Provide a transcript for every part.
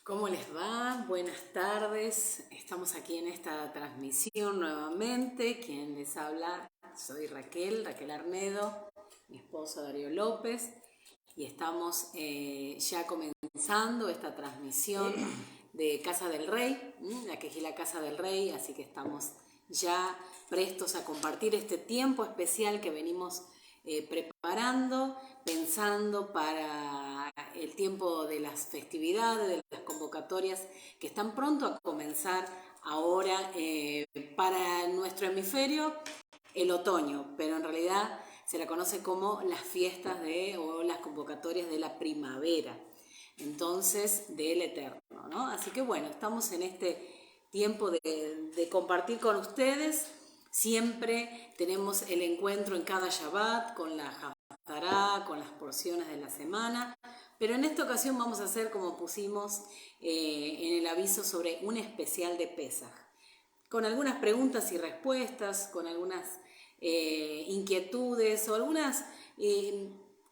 ¿Cómo les va? Buenas tardes. Estamos aquí en esta transmisión nuevamente. Quien les habla, soy Raquel Arnedo, mi esposo Darío López, y estamos ya comenzando esta transmisión de Casa del Rey, la Quejila Casa del Rey, así que estamos ya prestos a compartir este tiempo especial que venimos preparando, pensando para el tiempo de las festividades, de las convocatorias que están pronto a comenzar ahora para nuestro hemisferio, el otoño, pero en realidad se la conoce como las fiestas o las convocatorias de la primavera, entonces del Eterno, ¿no? Así que bueno, estamos en este tiempo de compartir con ustedes. Siempre tenemos el encuentro en cada Shabbat con la Haftará, con las porciones de la semana, pero en esta ocasión vamos a hacer como pusimos en el aviso sobre un especial de Pesaj, con algunas preguntas y respuestas, con algunas inquietudes o algunas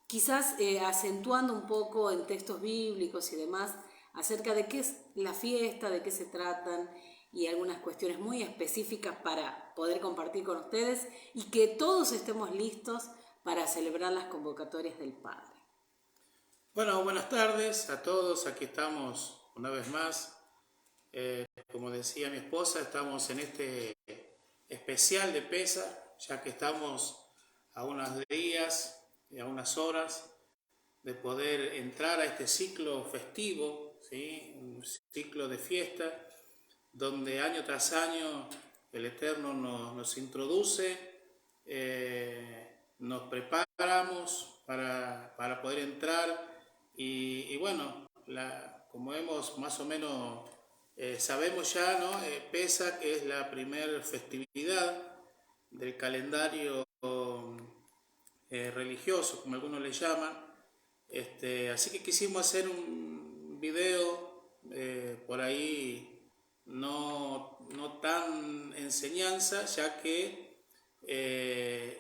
quizás acentuando un poco en textos bíblicos y demás acerca de qué es la fiesta, de qué se tratan y algunas cuestiones muy específicas para poder compartir con ustedes y que todos estemos listos para celebrar las convocatorias del Padre. Bueno, buenas tardes a todos, aquí estamos una vez más. Como decía mi esposa, estamos en este especial de Pesaj, ya que estamos a unos días y a unas horas de poder entrar a este ciclo festivo, ¿sí? Un ciclo de fiesta, donde año tras año el Eterno nos introduce, nos preparamos para poder entrar y bueno, como hemos más o menos sabemos ya, ¿no? Pesaj es la primera festividad del calendario religioso, como algunos le llaman. Así que quisimos hacer un video por ahí no tan enseñanza, ya que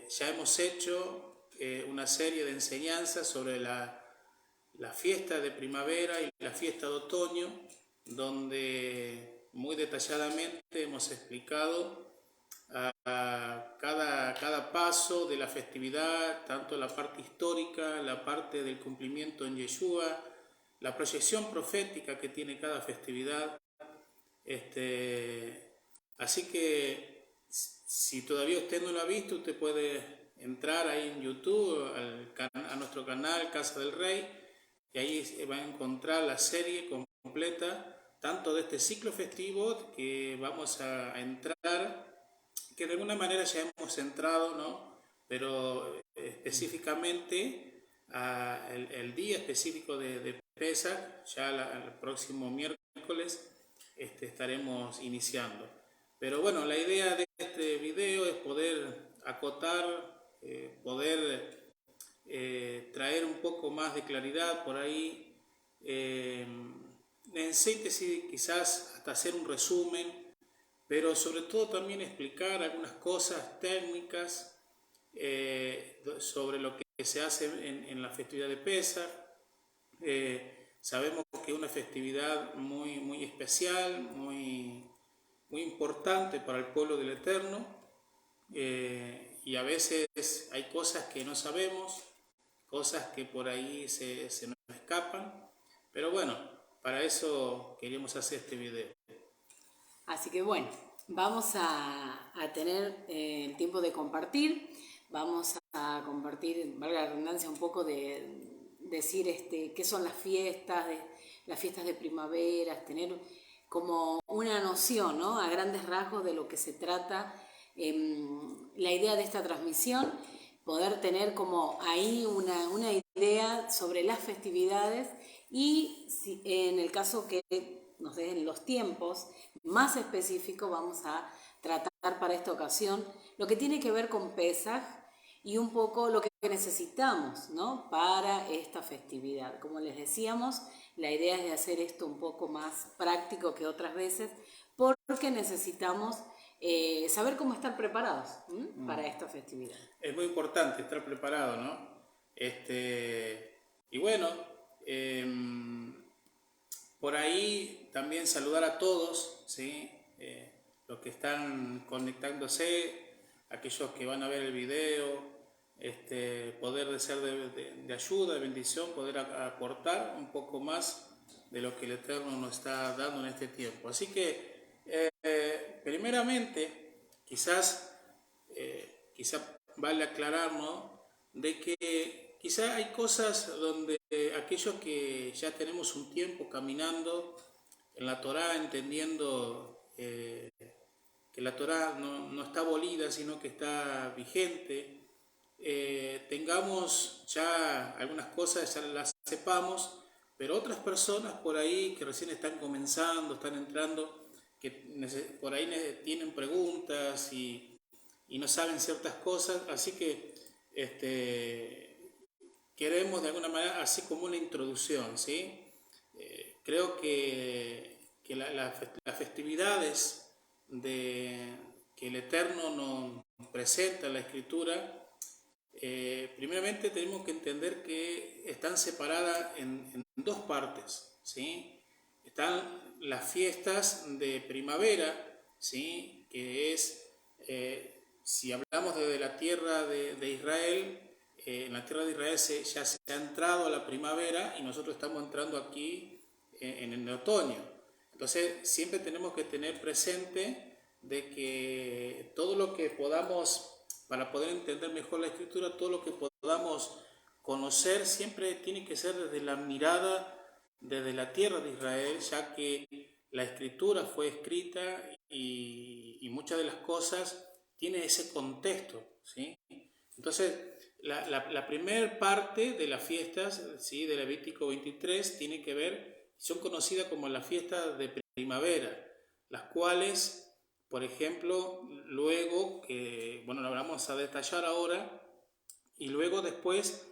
ya hemos hecho una serie de enseñanzas sobre la fiesta de primavera y la fiesta de otoño, donde muy detalladamente hemos explicado cada paso de la festividad, tanto la parte histórica, la parte del cumplimiento en Yeshua, la proyección profética que tiene cada festividad. Así que si todavía usted no lo ha visto, usted puede entrar ahí en YouTube a nuestro canal Casa del Rey, y ahí va a encontrar la serie completa, tanto de este ciclo festivo que vamos a entrar, que de alguna manera ya hemos entrado, ¿no? Pero específicamente el día específico de Pesaj, ya el próximo miércoles estaremos iniciando. Pero bueno, la idea de este video es poder acotar, poder traer un poco más de claridad por ahí, en síntesis quizás hasta hacer un resumen, pero sobre todo también explicar algunas cosas técnicas sobre lo que se hace en la festividad de Pesaj, sabemos que es una festividad muy, muy especial, muy, muy importante para el pueblo del Eterno, y a veces hay cosas que no sabemos, cosas que por ahí se nos escapan, pero bueno, para eso queríamos hacer este video. Así que bueno, vamos a tener el tiempo de compartir, vamos a compartir, valga la redundancia, un poco de decir qué son las fiestas de primavera, tener como una noción, ¿no? A grandes rasgos de lo que se trata la idea de esta transmisión, poder tener como ahí una idea sobre las festividades y si, en el caso que nos den los tiempos más específicos, vamos a tratar para esta ocasión lo que tiene que ver con Pesaj y un poco lo que necesitamos, ¿no? Para esta festividad. Como les decíamos, la idea es de hacer esto un poco más práctico que otras veces, porque necesitamos saber cómo estar preparados para esta festividad. Es muy importante estar preparado, ¿no? Y bueno, por ahí también saludar a todos, ¿sí? Los que están conectándose, aquellos que van a ver el video, poder ser de ayuda, de bendición, poder aportar un poco más de lo que el Eterno nos está dando en este tiempo. Así que, primeramente, quizás vale aclarar, ¿no? De que quizás hay cosas donde aquellos que ya tenemos un tiempo caminando en la Torá, entendiendo que la Torá no está abolida, sino que está vigente, tengamos ya algunas cosas, ya las sepamos, pero otras personas por ahí que recién están comenzando, están entrando, que por ahí tienen preguntas y no saben ciertas cosas, así que queremos de alguna manera así como una introducción, ¿sí? Creo que las festividades que el Eterno nos presenta en la Escritura, primeramente tenemos que entender que están separadas en dos partes, ¿sí? Están las fiestas de primavera, ¿sí? Que es, si hablamos desde la tierra de Israel, en la tierra de Israel ya se ha entrado a la primavera y nosotros estamos entrando aquí en el otoño. Entonces siempre tenemos que tener presente de que todo lo que podamos, para poder entender mejor la Escritura, todo lo que podamos conocer siempre tiene que ser desde la mirada, desde la tierra de Israel, ya que la Escritura fue escrita y muchas de las cosas tiene ese contexto, ¿sí? Entonces, la primera parte de las fiestas, ¿sí? De Levítico 23 tiene que ver, son conocidas como las fiestas de primavera, las cuales, por ejemplo, luego, bueno, lo vamos a detallar ahora, y luego después,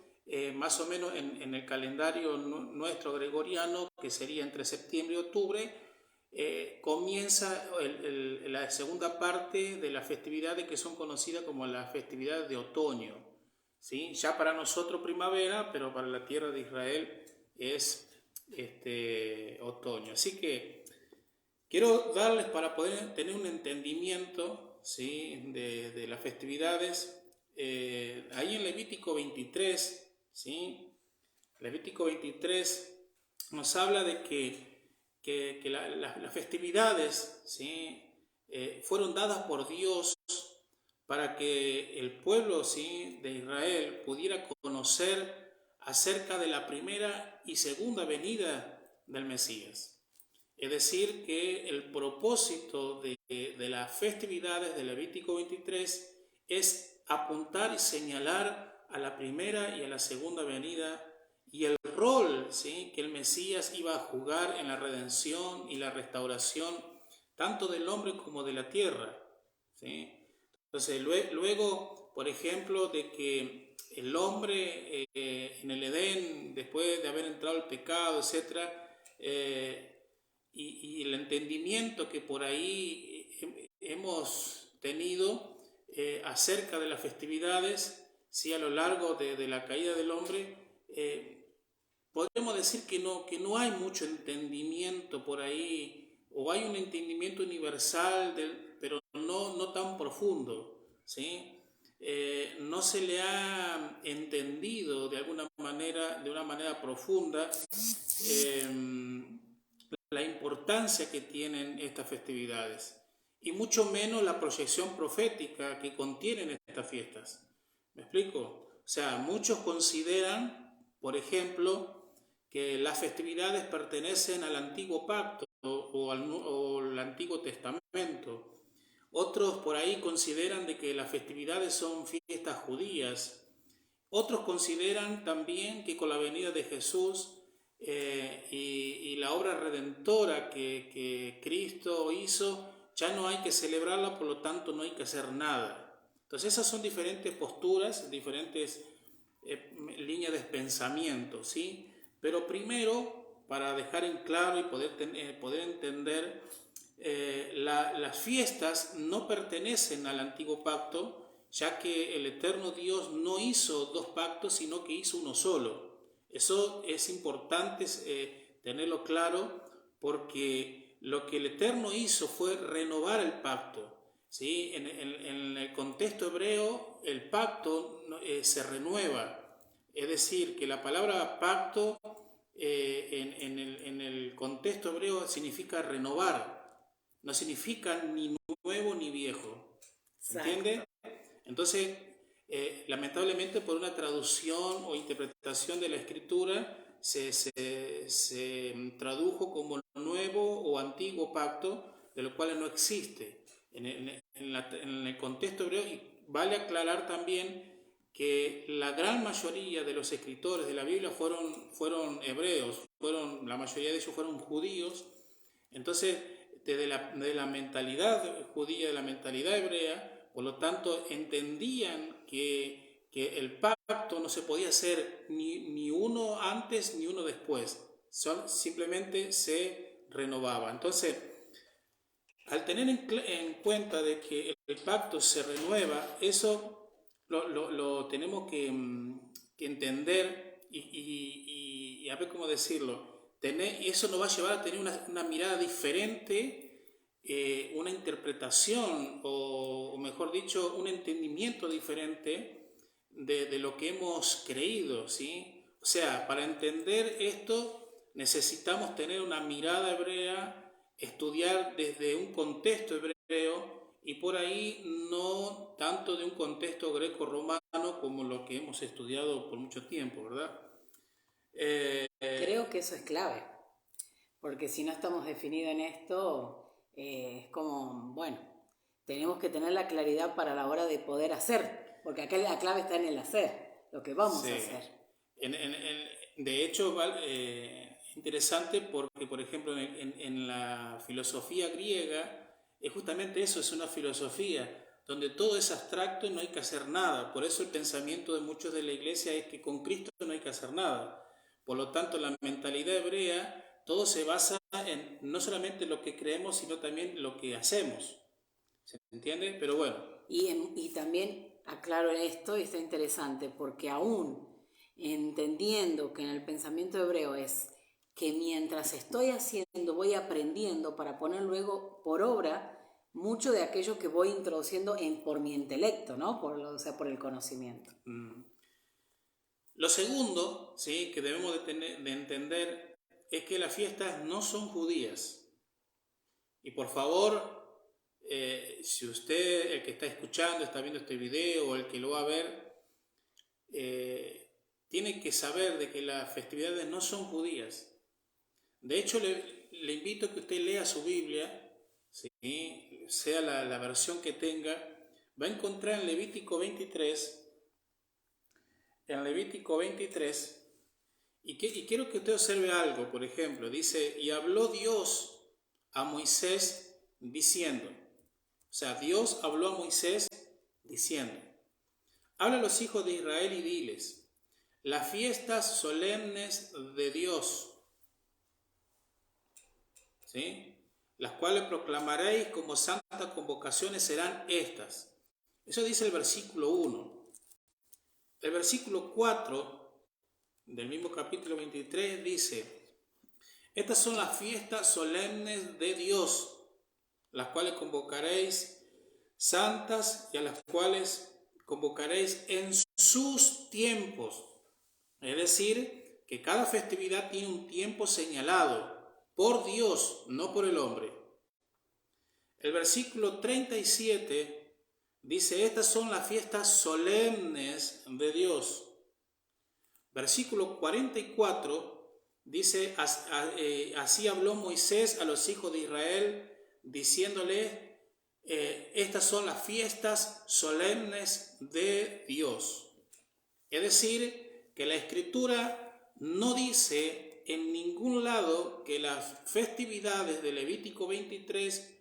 más o menos en el calendario nuestro gregoriano, que sería entre septiembre y octubre, comienza la segunda parte de las festividades que son conocidas como las festividades de otoño, ¿sí? Ya para nosotros primavera, pero para la tierra de Israel es otoño. Así que quiero darles para poder tener un entendimiento, ¿sí? de las festividades. Ahí en Levítico 23, ¿sí? Levítico 23 nos habla de que las festividades, ¿sí? Fueron dadas por Dios para que el pueblo, ¿sí? de Israel pudiera conocer acerca de la primera y segunda venida del Mesías. Es decir, que el propósito de las festividades de Levítico 23 es apuntar y señalar a la primera y a la segunda venida y el rol, ¿sí? que el Mesías iba a jugar en la redención y la restauración tanto del hombre como de la tierra, ¿sí? Entonces, luego, por ejemplo, de que el hombre en el Edén, después de haber entrado el pecado, etc., y el entendimiento que por ahí hemos tenido acerca de las festividades, ¿sí? A lo largo de la caída del hombre, podríamos decir que no hay mucho entendimiento por ahí, o hay un entendimiento universal, pero no tan profundo, ¿sí? No se le ha entendido de alguna manera, de una manera profunda, la importancia que tienen estas festividades, y mucho menos la proyección profética que contienen estas fiestas. ¿Me explico? O sea, muchos consideran, por ejemplo, que las festividades pertenecen al Antiguo Pacto o al Antiguo Testamento. Otros por ahí consideran de que las festividades son fiestas judías. Otros consideran también que con la venida de Jesús y la obra redentora que Cristo hizo, ya no hay que celebrarla, por lo tanto no hay que hacer nada. Entonces esas son diferentes posturas, diferentes líneas de pensamiento, ¿sí? Pero primero, para dejar en claro y poder entender, las fiestas no pertenecen al Antiguo Pacto, ya que el eterno Dios no hizo dos pactos, sino que hizo uno solo. Eso es importante tenerlo claro, porque lo que el Eterno hizo fue renovar el pacto. ¿Sí? En el contexto hebreo, el pacto se renueva. Es decir, que la palabra pacto en el contexto hebreo significa renovar. No significa ni nuevo ni viejo. ¿Se entiende? Entonces, lamentablemente por una traducción o interpretación de la escritura se tradujo como nuevo o antiguo pacto, de lo cual no existe en el contexto hebreo. Y vale aclarar también que la gran mayoría de los escritores de la Biblia fueron hebreos, la mayoría de ellos fueron judíos. Entonces, de la mentalidad judía, de la mentalidad hebrea, por lo tanto, entendían que el pacto no se podía hacer ni uno antes ni uno después, simplemente se renovaba. Entonces, al tener en cuenta de que el pacto se renueva, eso lo tenemos que entender y a ver cómo decirlo. Eso nos va a llevar a tener una mirada diferente, una interpretación o mejor dicho, un entendimiento diferente de lo que hemos creído, ¿sí? O sea, para entender esto necesitamos tener una mirada hebrea, estudiar desde un contexto hebreo y por ahí no tanto de un contexto greco-romano como lo que hemos estudiado por mucho tiempo, ¿verdad? Creo que eso es clave, porque si no estamos definidos en esto, es como, bueno, tenemos que tener la claridad para la hora de poder hacer, porque acá la clave está en el hacer, lo que vamos a hacer. De hecho, interesante porque, por ejemplo, en la filosofía griega, es justamente eso, es una filosofía donde todo es abstracto y no hay que hacer nada. Por eso el pensamiento de muchos de la iglesia es que con Cristo no hay que hacer nada. Por lo tanto, la mentalidad hebrea, todo se basa en no solamente lo que creemos, sino también lo que hacemos. ¿Se entiende? Pero bueno. Y también aclaro esto, y está interesante, porque aún entendiendo que en el pensamiento hebreo es que mientras estoy haciendo, voy aprendiendo para poner luego por obra mucho de aquello que voy introduciendo por mi intelecto, ¿no? O sea, por el conocimiento. Lo segundo, ¿sí?, que debemos de entender es que las fiestas no son judías. Y por favor, si usted, el que está escuchando, está viendo este video o el que lo va a ver, tiene que saber de que las festividades no son judías. De hecho, le invito a que usted lea su Biblia, ¿sí?, sea la versión que tenga. Va a encontrar en Levítico 23, y quiero que usted observe algo. Por ejemplo, dice, y habló Dios a Moisés diciendo, o sea, Dios habló a Moisés diciendo, habla a los hijos de Israel y diles, las fiestas solemnes de Dios, ¿sí?, las cuales proclamaréis como santas convocaciones serán estas. Eso dice el versículo 1. El versículo 4 del mismo capítulo 23, dice: estas son las fiestas solemnes de Dios, las cuales convocaréis santas y a las cuales convocaréis en sus tiempos. Es decir, que cada festividad tiene un tiempo señalado por Dios, no por el hombre. El versículo 37 dice: estas son las fiestas solemnes de Dios. Versículo 44 dice: así habló Moisés a los hijos de Israel, diciéndole: estas son las fiestas solemnes de Dios. Es decir, que la Escritura no dice en ningún lado que las festividades de Levítico 23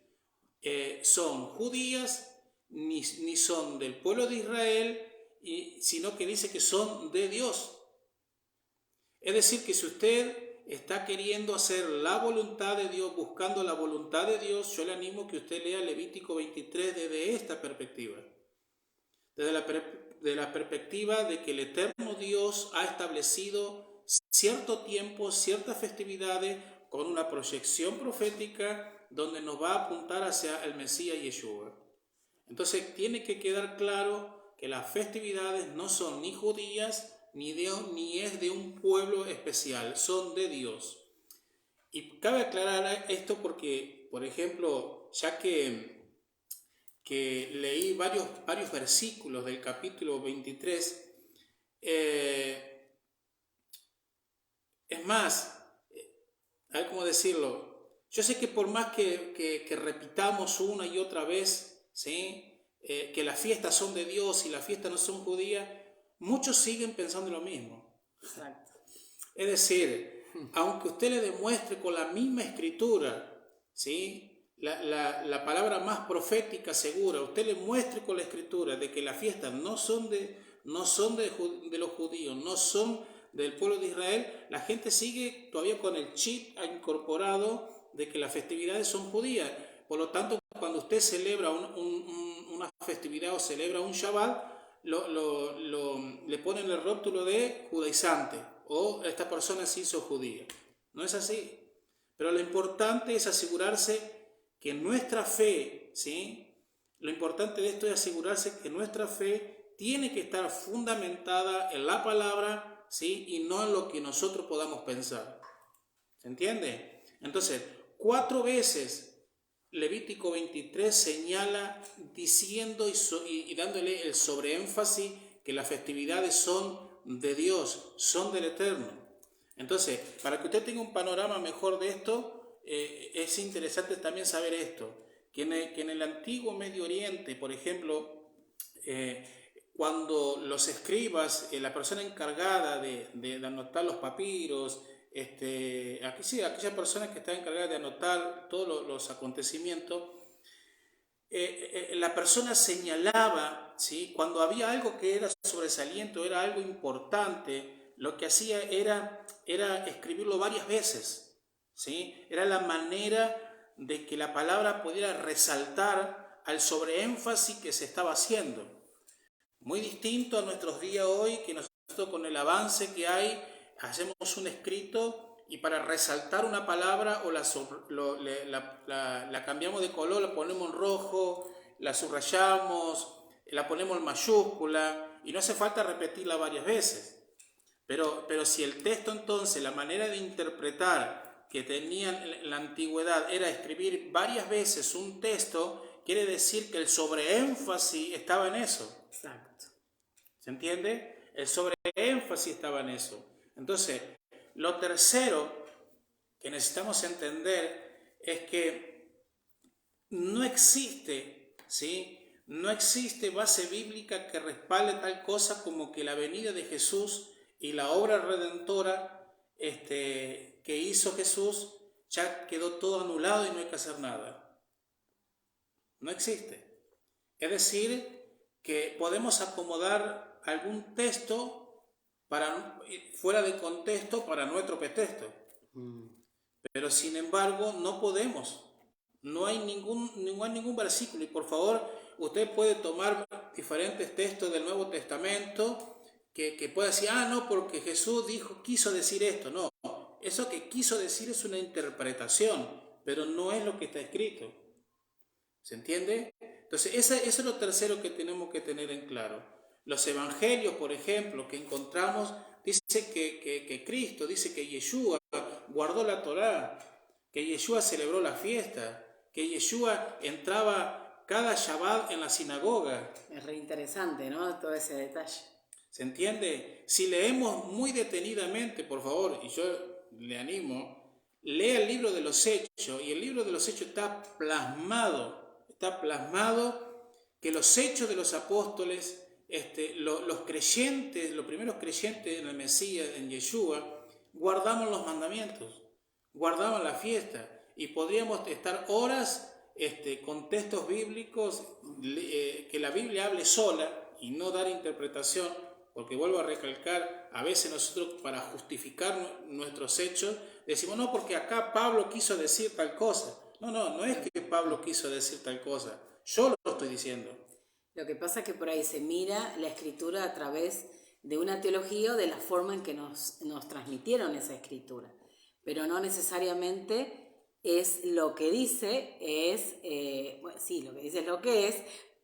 son judías, ni son del pueblo de Israel, sino que dice que son de Dios. Es decir, que si usted está queriendo hacer la voluntad de Dios, buscando la voluntad de Dios, yo le animo a que usted lea Levítico 23 desde esta perspectiva. Desde la perspectiva de que el eterno Dios ha establecido cierto tiempo, ciertas festividades, con una proyección profética donde nos va a apuntar hacia el Mesías Yeshua. Entonces tiene que quedar claro que las festividades no son ni judías, ni es de un pueblo especial, son de Dios. Y cabe aclarar esto porque, por ejemplo, ya que leí varios versículos del capítulo 23, es más, a ver cómo decirlo, yo sé que por más que repitamos una y otra vez, ¿sí? Que las fiestas son de Dios y las fiestas no son judías, muchos siguen pensando lo mismo. Exacto. Es decir, aunque usted le demuestre con la misma escritura, ¿sí? La palabra más profética segura, usted le muestre con la escritura de que las fiestas no son de los judíos, no son del pueblo de Israel, la gente sigue todavía con el chip incorporado de que las festividades son judías. Por lo tanto, cuando usted celebra una festividad o celebra un Shabbat, le ponen el rótulo de judaizante, o esta persona se hizo judía. No es así. Pero lo importante es asegurarse que nuestra fe, ¿sí? Lo importante de esto es asegurarse que nuestra fe tiene que estar fundamentada en la palabra, ¿sí? Y no en lo que nosotros podamos pensar. ¿Se entiende? Entonces, 4 veces Levítico 23 señala diciendo y dándole el sobreénfasis que las festividades son de Dios, son del Eterno. Entonces, para que usted tenga un panorama mejor de esto, es interesante también saber esto, que en el antiguo Medio Oriente, por ejemplo, cuando los escribas, la persona encargada de anotar los papiros, aquella persona que está encargada de anotar todos los acontecimientos, la persona señalaba, ¿sí? Cuando había algo que era sobresaliente, era algo importante, lo que hacía era escribirlo varias veces, ¿sí? Era la manera de que la palabra pudiera resaltar al sobreénfasis que se estaba haciendo. Muy distinto a nuestros días hoy, que nosotros con el avance que hay, hacemos un escrito y para resaltar una palabra o la cambiamos de color, la ponemos en rojo, la subrayamos, la ponemos en mayúscula y no hace falta repetirla varias veces. Pero si el texto entonces, la manera de interpretar que tenían en la antigüedad era escribir varias veces un texto, quiere decir que el sobreénfasis estaba en eso. Exacto. ¿Se entiende? El sobreénfasis estaba en eso. Entonces, lo tercero que necesitamos entender es que no existe, ¿sí? No existe base bíblica que respalde tal cosa como que la venida de Jesús y la obra redentora que hizo Jesús ya quedó todo anulado y no hay que hacer nada. No existe. Es decir, que podemos acomodar algún texto fuera de contexto para nuestro pretexto. Pero sin embargo no podemos. No hay ningún versículo. Y por favor, usted puede tomar diferentes textos del Nuevo Testamento que pueda decir, no, porque Jesús quiso decir esto. No, eso que quiso decir es una interpretación, pero no es lo que está escrito. ¿Se entiende? Entonces, eso es lo tercero que tenemos que tener en claro. Los evangelios, por ejemplo, que encontramos, dice que Cristo, dice que Yeshua guardó la Torá, que Yeshua celebró la fiesta, que Yeshua entraba cada Shabbat en la sinagoga. Es re interesante, ¿no? Todo ese detalle. ¿Se entiende? Si leemos muy detenidamente, por favor, y yo le animo, lea el libro de los Hechos, y el libro de los Hechos está plasmado que los hechos de los apóstoles, los creyentes, los primeros creyentes en el Mesías, en Yeshua, guardamos los mandamientos, guardamos la fiesta, y podríamos estar horas con textos bíblicos, que la Biblia hable sola y no dar interpretación, porque vuelvo a recalcar, a veces nosotros para justificar nuestros hechos decimos, no, porque acá Pablo quiso decir tal cosa. No es que Pablo quiso decir tal cosa, yo lo estoy diciendo. Lo que pasa es que por ahí se mira la escritura a través de una teología o de la forma en que nos transmitieron esa escritura, pero no necesariamente es lo que dice, bueno, sí, lo que dice es lo que es,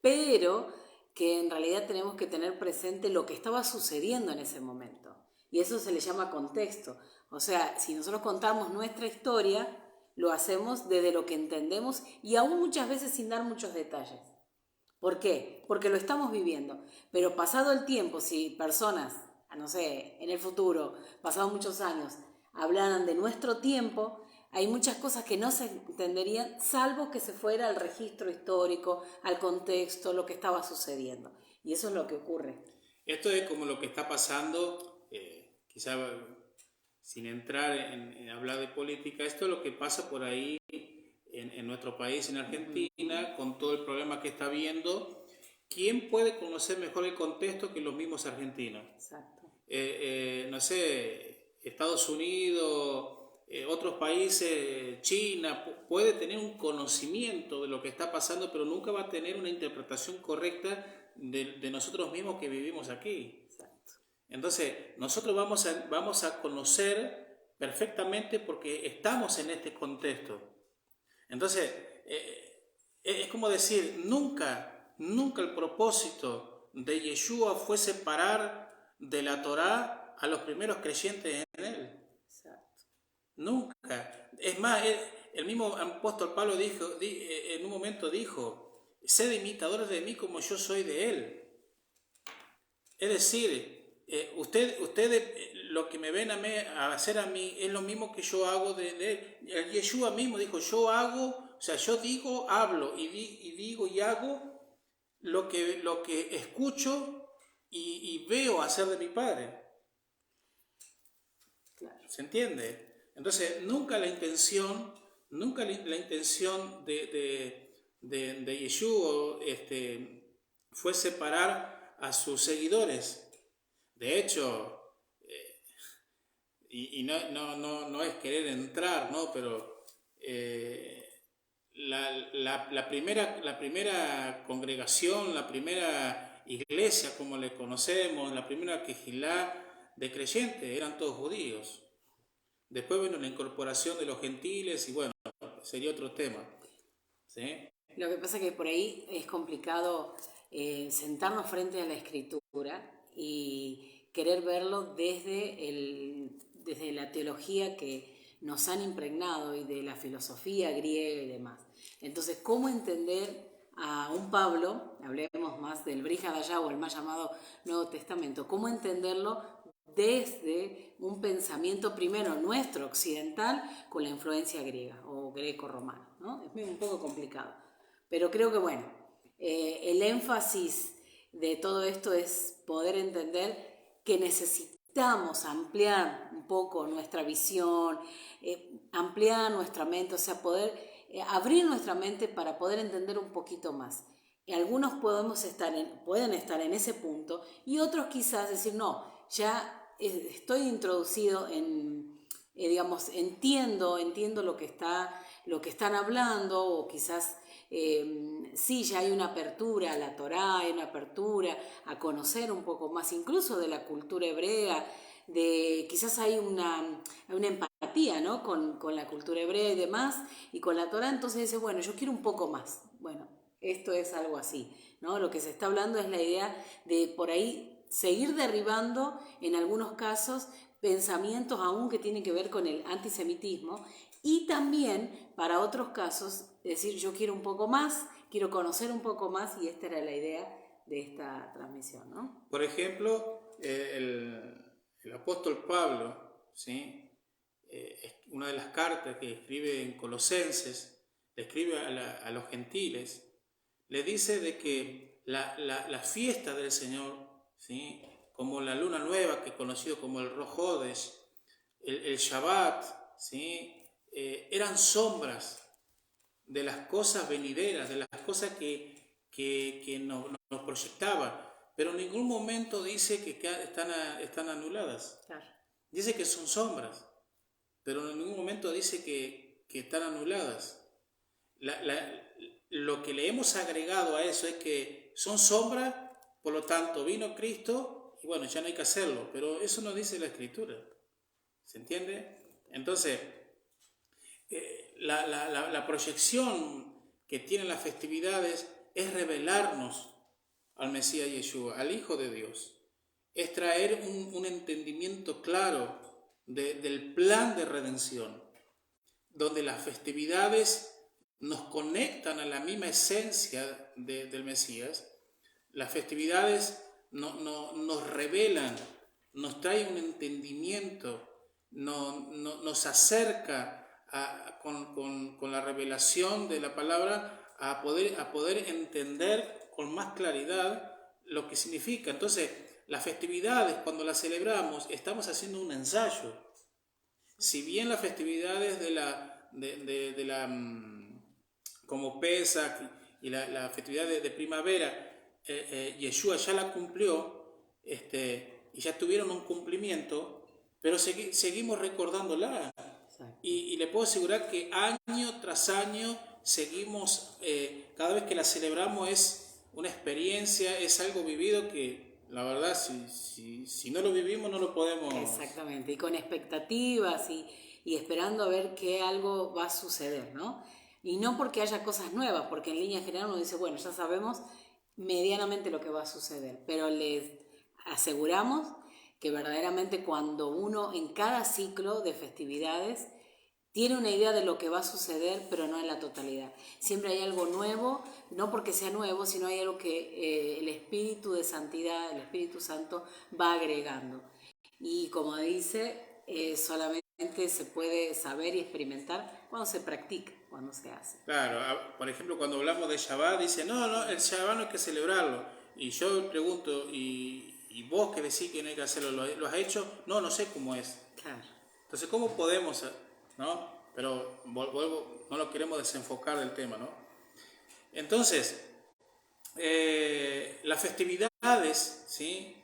pero que en realidad tenemos que tener presente lo que estaba sucediendo en ese momento, y eso se le llama contexto. O sea, si nosotros contamos nuestra historia, lo hacemos desde lo que entendemos y aún muchas veces sin dar muchos detalles. ¿Por qué? Porque lo estamos viviendo. Pero pasado el tiempo, si personas, no sé, en el futuro, pasados muchos años, hablaran de nuestro tiempo, hay muchas cosas que no se entenderían, salvo que se fuera al registro histórico, al contexto, lo que estaba sucediendo. Y eso es lo que ocurre. Esto es como lo que está pasando, quizá sin entrar en hablar de política, esto es lo que pasa por ahí en nuestro país, en Argentina, con todo el problema que está habiendo. ¿Quién puede conocer mejor el contexto que los mismos argentinos? Exacto. No sé, Estados Unidos, otros países, China, puede tener un conocimiento de lo que está pasando, pero nunca va a tener una interpretación correcta de nosotros mismos que vivimos aquí. Exacto. Entonces, nosotros vamos a conocer perfectamente porque estamos en este contexto. Entonces, es como decir, nunca el propósito de Yeshua fue separar de la Torá a los primeros creyentes en él. Exacto. Nunca. Es más, el mismo apóstol Pablo en un momento dijo, sed imitadores de mí como yo soy de él. Es decir, ustedes lo que me ven a hacer a mí es lo mismo que yo hago de él. Yeshua mismo dijo, yo hago, o sea, yo digo, hablo y digo y hago lo que escucho y veo hacer de mi Padre. Claro. ¿Se entiende? Entonces, nunca la intención de Yeshua fue separar a sus seguidores. De hecho, y no es querer entrar, ¿no? Pero la primera congregación, la primera iglesia, como le conocemos, la primera quejilá de creyentes, eran todos judíos. Después vino la incorporación de los gentiles y bueno, sería otro tema. ¿Sí? Lo que pasa es que por ahí es complicado sentarnos frente a la escritura y querer verlo desde la teología que nos han impregnado y de la filosofía griega y demás. Entonces, ¿cómo entender a un Pablo, hablemos más del Brit Hadashah o el más llamado Nuevo Testamento, cómo entenderlo desde un pensamiento primero nuestro, occidental, con la influencia griega o greco-romana, ¿no? Es un poco complicado. Pero creo que, bueno, el énfasis de todo esto es poder entender que necesitamos ampliar un poco nuestra visión, ampliar nuestra mente, o sea, poder abrir nuestra mente para poder entender un poquito más. Y algunos pueden estar en ese punto y otros quizás decir, no, ya estoy introducido en digamos, entiendo lo que están hablando, o quizás sí, ya hay una apertura a la Torá, hay una apertura a conocer un poco más, incluso de la cultura hebrea, quizás hay una empatía, ¿no? con la cultura hebrea y demás, y con la Torá, entonces dice, bueno, yo quiero un poco más. Bueno, esto es algo así, ¿no? Lo que se está hablando es la idea de por ahí seguir derribando en algunos casos pensamientos aún que tienen que ver con el antisemitismo, y también para otros casos decir yo quiero un poco más, quiero conocer un poco más, y esta era la idea de esta transmisión, ¿no? Por ejemplo, el apóstol Pablo, ¿sí? Una de las cartas que escribe en Colosenses, le escribe a los gentiles, le dice de que la fiesta del Señor, ¿sí? Como la luna nueva, que es conocido como el Rosh Hodesh, el Shabbat, ¿sí? Eran sombras de las cosas venideras, de las cosas que nos proyectaba, pero en ningún momento dice que están anuladas. Claro. Dice que son sombras, pero en ningún momento dice que están anuladas. Lo que le hemos agregado a eso es que son sombras, por lo tanto vino Cristo y bueno, ya no hay que hacerlo, pero eso no dice la Escritura. ¿Se entiende? Entonces, la proyección que tienen las festividades es revelarnos al Mesías Yeshua, al Hijo de Dios. Es traer un entendimiento claro del plan de redención, donde las festividades nos conectan a la misma esencia del Mesías. Las festividades nos revelan, nos trae un entendimiento, nos acerca con la revelación de la palabra a poder entender con más claridad lo que significa. Entonces, las festividades, cuando las celebramos, estamos haciendo un ensayo. Si bien las festividades como Pesach y la festividad de primavera, Yeshua ya la cumplió, y ya tuvieron un cumplimiento, pero seguimos recordándola. Y le puedo asegurar que año tras año seguimos, cada vez que la celebramos es una experiencia, es algo vivido que la verdad si no lo vivimos no lo podemos... Exactamente, y con expectativas y esperando a ver qué algo va a suceder, ¿no? Y no porque haya cosas nuevas, porque en línea general uno dice, bueno, ya sabemos medianamente lo que va a suceder, pero les aseguramos que verdaderamente cuando uno en cada ciclo de festividades tiene una idea de lo que va a suceder, pero no en la totalidad. Siempre hay algo nuevo, no porque sea nuevo, sino hay algo que el Espíritu de Santidad, el Espíritu Santo va agregando. Y como dice, solamente se puede saber y experimentar cuando se practica, cuando se hace. Claro, por ejemplo, cuando hablamos de Shabbat, dice, no, el Shabbat no hay que celebrarlo. Y yo pregunto, ¿y vos que decís que no hay que hacerlo, lo has hecho? No sé cómo es. Claro. Entonces, ¿cómo podemos, no? Pero vuelvo, no lo queremos desenfocar del tema, ¿no? Entonces, las festividades, ¿sí?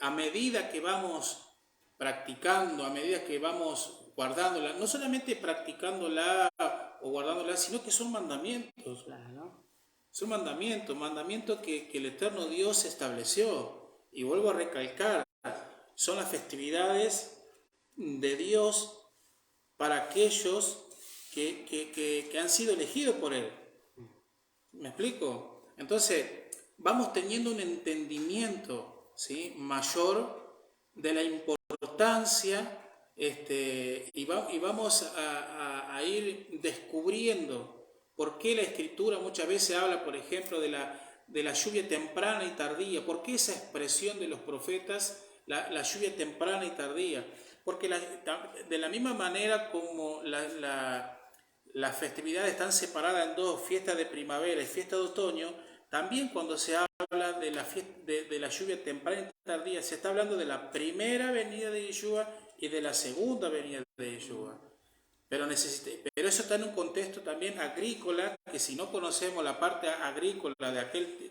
A medida que vamos practicando, a medida que vamos guardándola, no solamente practicándola o guardándola, sino que son mandamientos. Claro. Son mandamientos que el eterno Dios estableció. Y vuelvo a recalcar, son las festividades de Dios para aquellos que han sido elegidos por Él. ¿Me explico? Entonces, vamos teniendo un entendimiento, ¿sí?, mayor de la importancia, y vamos a ir descubriendo por qué la Escritura muchas veces habla, por ejemplo, de la lluvia temprana y tardía. ¿Por qué esa expresión de los profetas, la lluvia temprana y tardía? Porque de la misma manera como las festividades están separadas en dos, fiesta de primavera y fiesta de otoño, también cuando se habla de la lluvia temprana y tardía, se está hablando de la primera venida de Yeshua y de la segunda venida de Yeshua. Pero eso está en un contexto también agrícola, que si no conocemos la parte agrícola de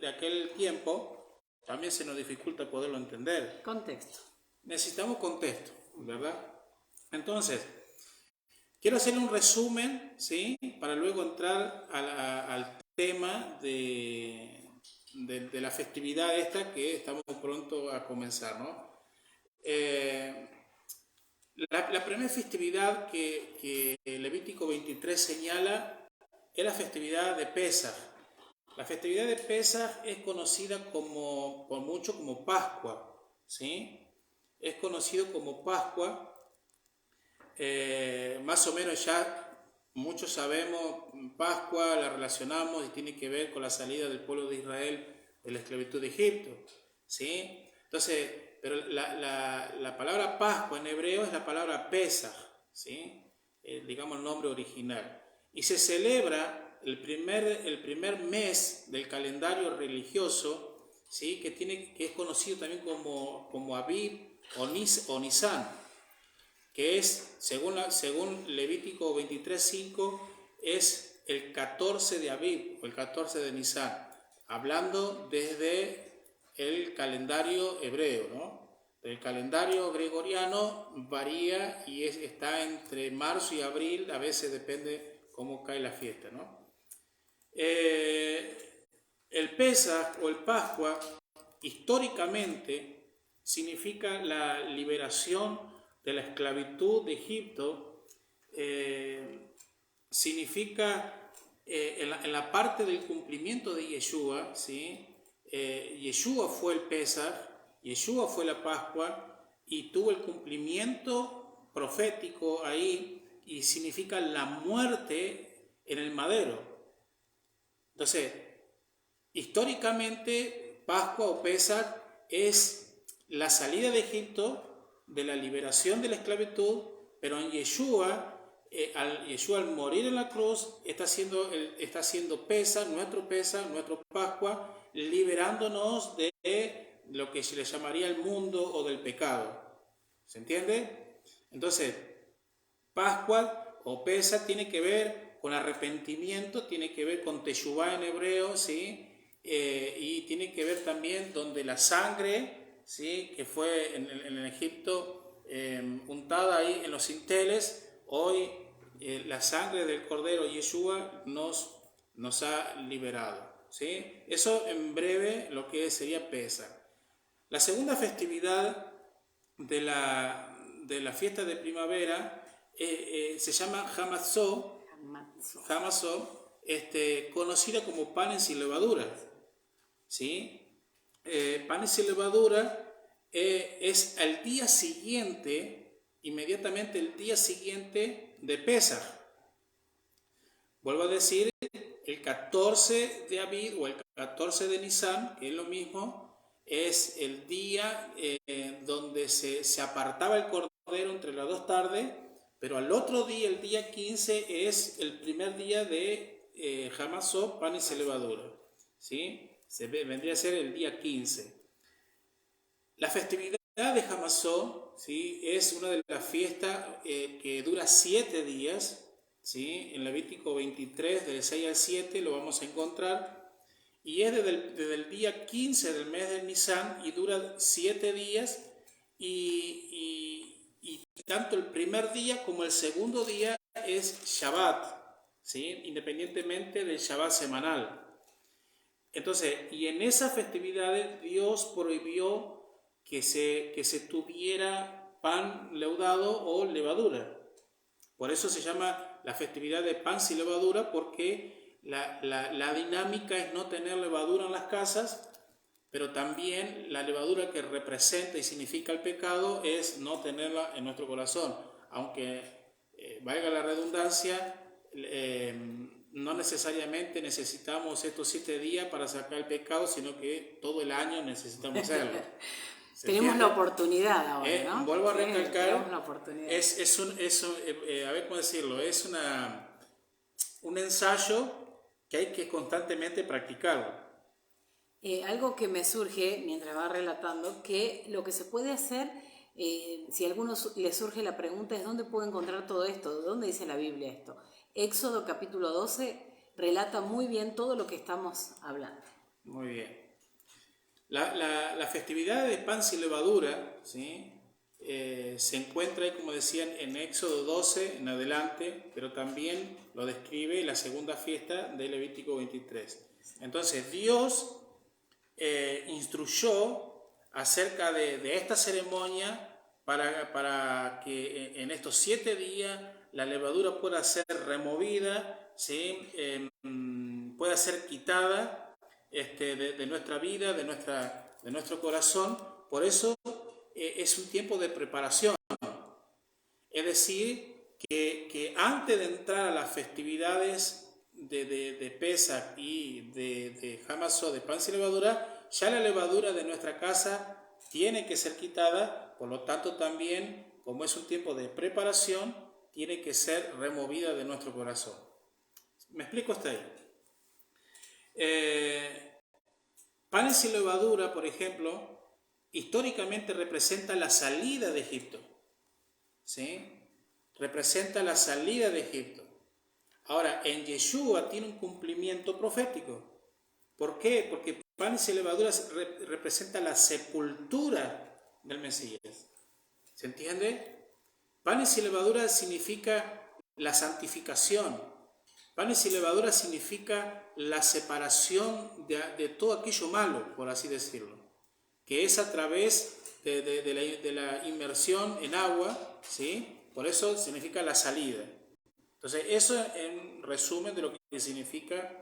aquel tiempo, también se nos dificulta poderlo entender. Contexto. Necesitamos contexto, ¿verdad? Entonces, quiero hacer un resumen, ¿sí? Para luego entrar al tema de la festividad esta que estamos pronto a comenzar, ¿no? Eh, la primera festividad que Levítico 23 señala es la festividad de Pesaj. La festividad de Pesaj es conocida por mucho como Pascua, ¿sí? Es conocido como Pascua. Más o menos ya muchos sabemos, Pascua la relacionamos y tiene que ver con la salida del pueblo de Israel de la esclavitud de Egipto, ¿sí? Entonces, pero la palabra Pascua en hebreo es la palabra Pesaj, ¿sí? Digamos el nombre original. Y se celebra el primer mes del calendario religioso, ¿sí? Que es conocido también como Abib o Nisan, que es, según Levítico 23:5, es el 14 de Abib o el 14 de Nisan, hablando desde el calendario hebreo, ¿no? El calendario gregoriano varía y está entre marzo y abril, a veces depende cómo cae la fiesta, ¿no? El Pesaj o el Pascua históricamente significa la liberación de la esclavitud de Egipto, significa en la parte del cumplimiento de Yeshua, ¿sí? Yeshua fue el Pesaj, Yeshua fue la Pascua y tuvo el cumplimiento profético ahí y significa la muerte en el madero. Entonces, históricamente, Pascua o Pesaj es la salida de Egipto, de la liberación de la esclavitud, pero en Yeshua, al morir en la cruz, está haciendo Pesaj, nuestro Pascua, liberándonos de lo que se le llamaría el mundo o del pecado. ¿Se entiende? Entonces, Pascua o Pesaj tiene que ver con arrepentimiento, tiene que ver con Teshuvá en hebreo, ¿sí? Y tiene que ver también donde la sangre, ¿sí? Que fue en el Egipto untada ahí en los dinteles, hoy la sangre del Cordero Yeshua nos ha liberado, ¿sí? Eso en breve lo que sería Pesaj. La segunda festividad de la fiesta de primavera se llama Hamatzó, conocida como panes sin levadura, ¿sí? Panes sin levadura es al día siguiente, inmediatamente el día siguiente de Pesaj. Vuelvo a decir, el 14 de Abib o el 14 de Nisan, que es lo mismo, es el día donde se apartaba el cordero entre las dos tardes, pero al otro día, el día 15, es el primer día de Hamatzó, panes y levadura, ¿sí? Vendría a ser el día 15. La festividad de Hamatzó, ¿sí? Es una de las fiestas que dura 7 días, ¿sí? En Levítico 23, del 6 al 7, lo vamos a encontrar. Y es desde el día 15 del mes de Nisan y dura 7 días y tanto el primer día como el segundo día es Shabbat, ¿sí? Independientemente del Shabbat semanal. Entonces, y en esas festividades Dios prohibió que se tuviera pan leudado o levadura. Por eso se llama la festividad de pan sin levadura, porque la dinámica es no tener levadura en las casas, pero también la levadura que representa y significa el pecado es no tenerla en nuestro corazón. Aunque valga la redundancia, no necesariamente necesitamos estos 7 días para sacar el pecado, sino que todo el año necesitamos hacerlo. Tenemos la oportunidad ahora, ¿no? Vuelvo a recalcar, tenemos la oportunidad. A ver cómo decirlo, es un ensayo que hay que constantemente practicarlo. Algo que me surge mientras va relatando, que lo que se puede hacer, si a alguno le surge la pregunta, es ¿dónde puedo encontrar todo esto? ¿Dónde dice la Biblia esto? Éxodo capítulo 12 relata muy bien todo lo que estamos hablando. Muy bien. La festividad de pan sin levadura, ¿sí? se encuentra ahí, como decían, en Éxodo 12 en adelante, pero también lo describe la segunda fiesta de Levítico 23. Entonces Dios instruyó acerca de esta ceremonia para que en estos 7 días la levadura pueda ser removida, ¿sí? Pueda ser quitada de nuestra vida, de nuestro corazón. Por eso es un tiempo de preparación. Es decir, que antes de entrar a las festividades de Pesach y de Hamasó, de pan y levadura, ya la levadura de nuestra casa tiene que ser quitada, por lo tanto también, como es un tiempo de preparación, tiene que ser removida de nuestro corazón. ¿Me explico hasta ahí? Panes y levadura, por ejemplo, históricamente representa la salida de Egipto. ¿Sí? Representa la salida de Egipto. Ahora, en Yeshua tiene un cumplimiento profético. ¿Por qué? Porque panes y levaduras representa la sepultura del Mesías. ¿Se entiende? Panes y levaduras significa la santificación. Panes y levaduras significa la separación de todo aquello malo, por así decirlo, que es a través de la inmersión en agua, ¿sí? Por eso significa la salida. Entonces, eso en resumen de lo que significa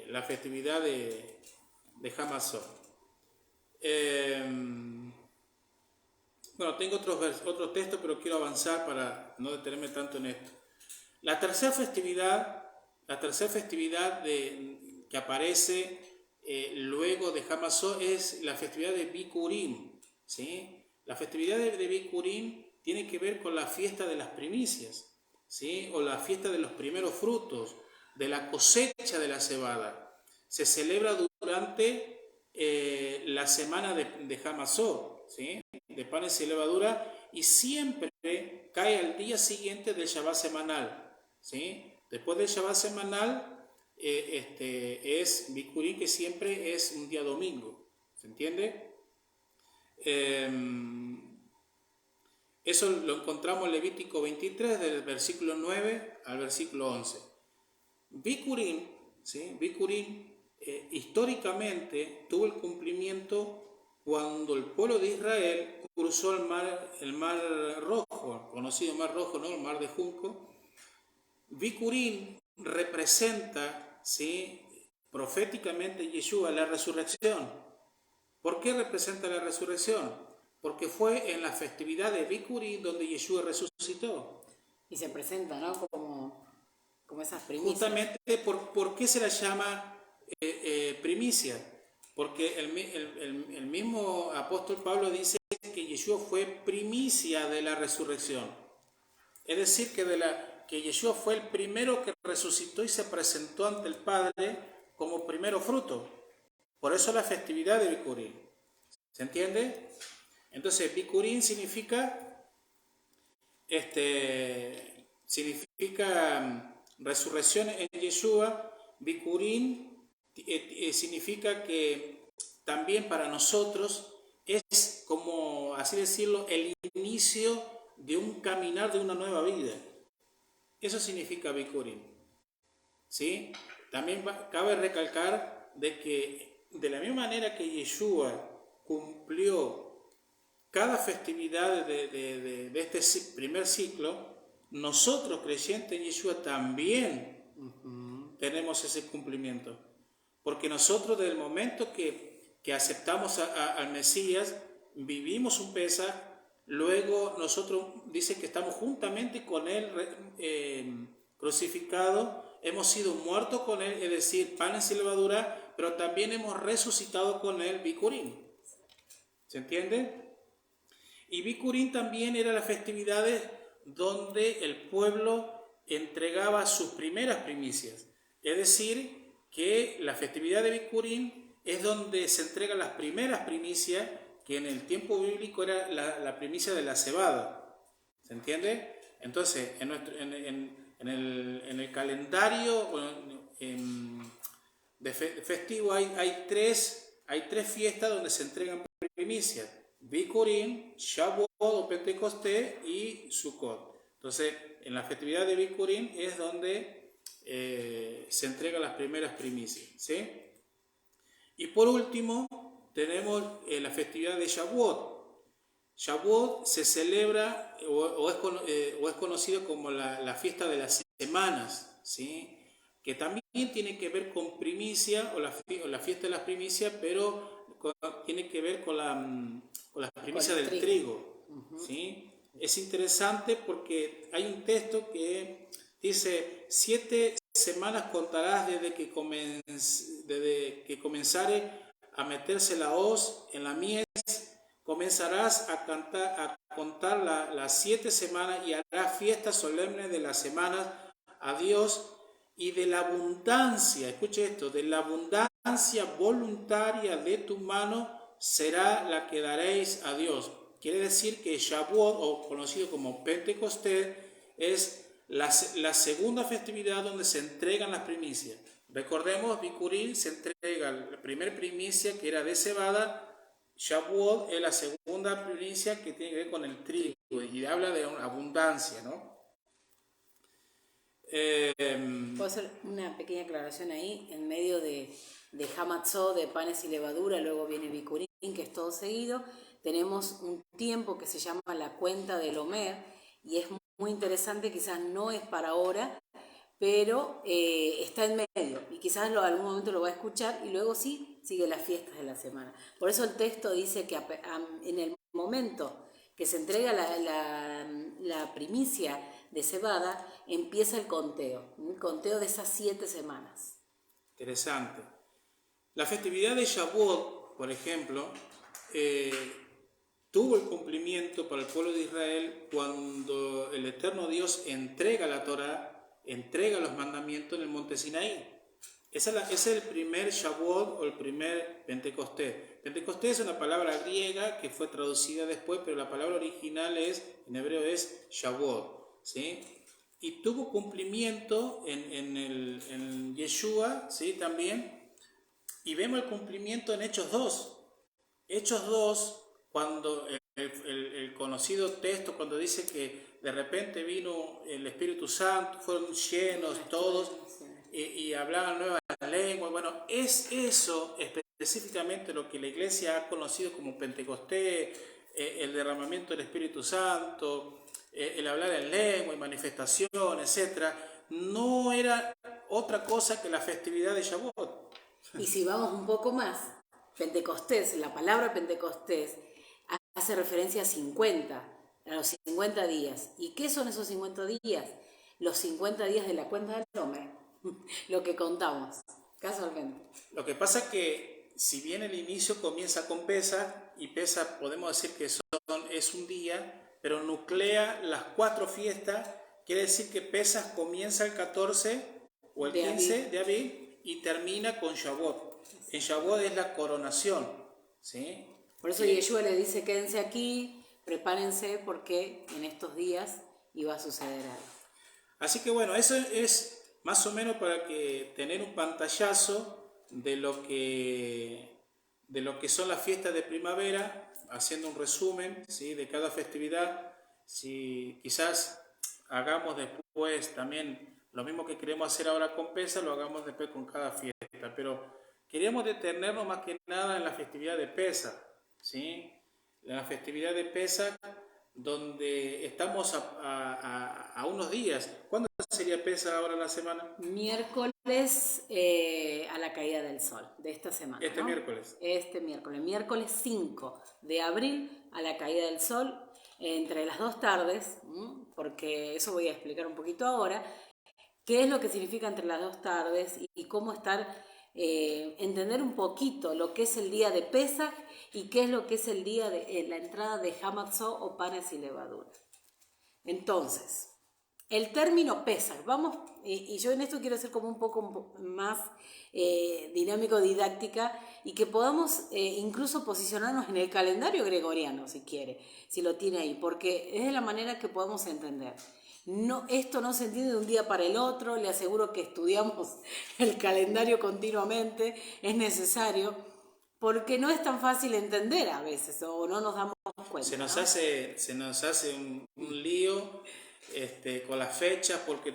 la festividad de Hamasó. Bueno, tengo otros textos, pero quiero avanzar para no detenerme tanto en esto. La tercera festividad que aparece luego de Hamasó es la festividad de Bikurim, ¿sí? La festividad de Bikurim tiene que ver con la fiesta de las primicias, ¿sí? O la fiesta de los primeros frutos, de la cosecha de la cebada. Se celebra durante la semana de Hamasó, ¿sí? De panes y levadura, y siempre cae al día siguiente del Shabbat semanal, ¿sí? Después del Shabbat semanal es Bikurim, que siempre es un día domingo, ¿se entiende? Eso lo encontramos en Levítico 23, del versículo 9 al versículo 11. Bikurim, ¿sí? Bikurim históricamente tuvo el cumplimiento cuando el pueblo de Israel cruzó el mar Rojo, conocido Mar Rojo, ¿no? El mar de Junco. Bikurim representa, ¿sí? Proféticamente Yeshua, la resurrección. ¿Por qué representa la resurrección? Porque fue en la festividad de Bikurim donde Yeshua resucitó. Y se presenta, ¿no? Como esas primicias. Justamente, ¿por qué se la llama primicia? Porque el mismo apóstol Pablo dice que Yeshua fue primicia de la resurrección. Es decir, que Yeshua fue el primero que resucitó y se presentó ante el Padre como primero fruto. Por eso la festividad de Bikurim. ¿Se entiende? Entonces, Bikurim significa resurrección en Yeshua. Bikurim significa que también para nosotros es, como así decirlo, el inicio de un caminar de una nueva vida. Eso significa Bikurim, ¿sí? También cabe recalcar de que de la misma manera que Yeshua cumplió cada festividad de este primer ciclo, nosotros creyentes en Yeshua también tenemos ese cumplimiento. Porque nosotros desde el momento que aceptamos al Mesías, vivimos un Pesaj, luego nosotros dice que estamos juntamente con Él crucificado, hemos sido muertos con Él, es decir, panes y levadura, pero también hemos resucitado con Él, Bikurim. ¿Se entiende? Y Bikurim también era las festividades donde el pueblo entregaba sus primeras primicias. Es decir, que la festividad de Bikurim es donde se entregan las primeras primicias, que en el tiempo bíblico era la primicia de la cebada. ¿Se entiende? Entonces, en el calendario de festivo hay tres fiestas donde se entregan primicias. Bikurim, Shavuot o Pentecostés y Sukkot. Entonces, en la festividad de Bikurim es donde se entregan las primeras primicias, ¿sí? Y por último, tenemos la festividad de Shavuot. Shavuot se celebra o es conocido como la fiesta de las semanas, ¿sí? Que también tiene que ver con primicia o la fiesta de las primicias, pero tiene que ver con la primicia del trigo, ¿sí? Es interesante porque hay un texto que dice: 7 semanas contarás desde que comenzare a meterse la hoz en la mies. Comenzarás a contar las 7 semanas y harás fiesta solemne de las semanas a Dios, y de la abundancia, escuche esto, de la abundancia voluntaria de tu mano será la que daréis a Dios. Quiere decir que Shavuot, o conocido como Pentecostés, es la segunda festividad donde se entregan las primicias. Recordemos, Bikurim se entrega la primera primicia, que era de cebada. Shavuot es la segunda primicia, que tiene que ver con el trigo y habla de abundancia, ¿no? Puedo hacer una pequeña aclaración ahí, en medio de Hamatzot, de panes y levadura, luego viene Bikurim, que es todo seguido. Tenemos un tiempo que se llama la cuenta del Omer, y es muy interesante, quizás no es para ahora, pero está en medio, y quizás algún momento lo va a escuchar, y luego sí sigue las fiestas de la semana. Por eso el texto dice que en el momento que se entrega la primicia de cebada, empieza el conteo de esas 7 semanas. Interesante. La festividad de Shavuot, por ejemplo, tuvo el cumplimiento para el pueblo de Israel cuando el eterno Dios entrega la Torá, entrega los mandamientos en el monte Sinaí. Ese es el primer Shavuot o el primer Pentecostés. Pentecostés es una palabra griega que fue traducida después, pero la palabra original en hebreo es Shavuot, ¿sí? Y tuvo cumplimiento en Yeshua, ¿sí? También. Y vemos el cumplimiento en Hechos 2. Hechos 2, cuando el conocido texto, cuando dice que de repente vino el Espíritu Santo, fueron llenos todos y hablaban nuevas lenguas. Bueno, es eso específicamente lo que la iglesia ha conocido como Pentecostés, el derramamiento del Espíritu Santo, el hablar en lengua y manifestación, etc. No era otra cosa que la festividad de Shavuot. Y si vamos un poco más, Pentecostés, la palabra Pentecostés hace referencia a 50, a los 50 días. ¿Y qué son esos 50 días? Los 50 días de la cuenta del Omer, lo que contamos, casualmente. Lo que pasa es que si bien el inicio comienza con Pesaj, y Pesaj podemos decir que es un día, pero nuclea las 4 fiestas, quiere decir que Pesaj comienza el 14 o el 15 de abril y termina con Shavuot. En Shavuot es la coronación, ¿sí? Por eso Yeshua le dice: quédense aquí, prepárense, porque en estos días iba a suceder algo. Así que bueno, eso es más o menos para que tener un pantallazo de lo que son las fiestas de primavera, haciendo un resumen, ¿sí? De cada festividad. Si quizás hagamos después también lo mismo que queremos hacer ahora con Pesaj, lo hagamos después con cada fiesta, pero queríamos detenernos más que nada en la festividad de Pesaj, ¿sí? La festividad de Pesaj, donde estamos a unos días. ¿Cuándo sería Pesaj ahora en la semana? Miércoles a la caída del sol de esta semana. Este miércoles. Miércoles 5 de abril a la caída del sol, entre las 2 tardes, porque eso voy a explicar un poquito ahora, qué es lo que significa entre las 2 tardes y cómo entender un poquito lo que es el día de Pesaj y qué es lo que es el día de la entrada de Hamatzot o panes y levadura. Entonces, el término Pesaj, y yo en esto quiero ser como un poco más dinámico, didáctica, y que podamos incluso posicionarnos en el calendario gregoriano, si lo tiene ahí, porque es de la manera que podemos entender. No, esto no se entiende de un día para el otro, le aseguro que estudiamos el calendario continuamente, es necesario, porque no es tan fácil entender a veces, o no nos damos cuenta. Se nos hace un lío con las fechas, porque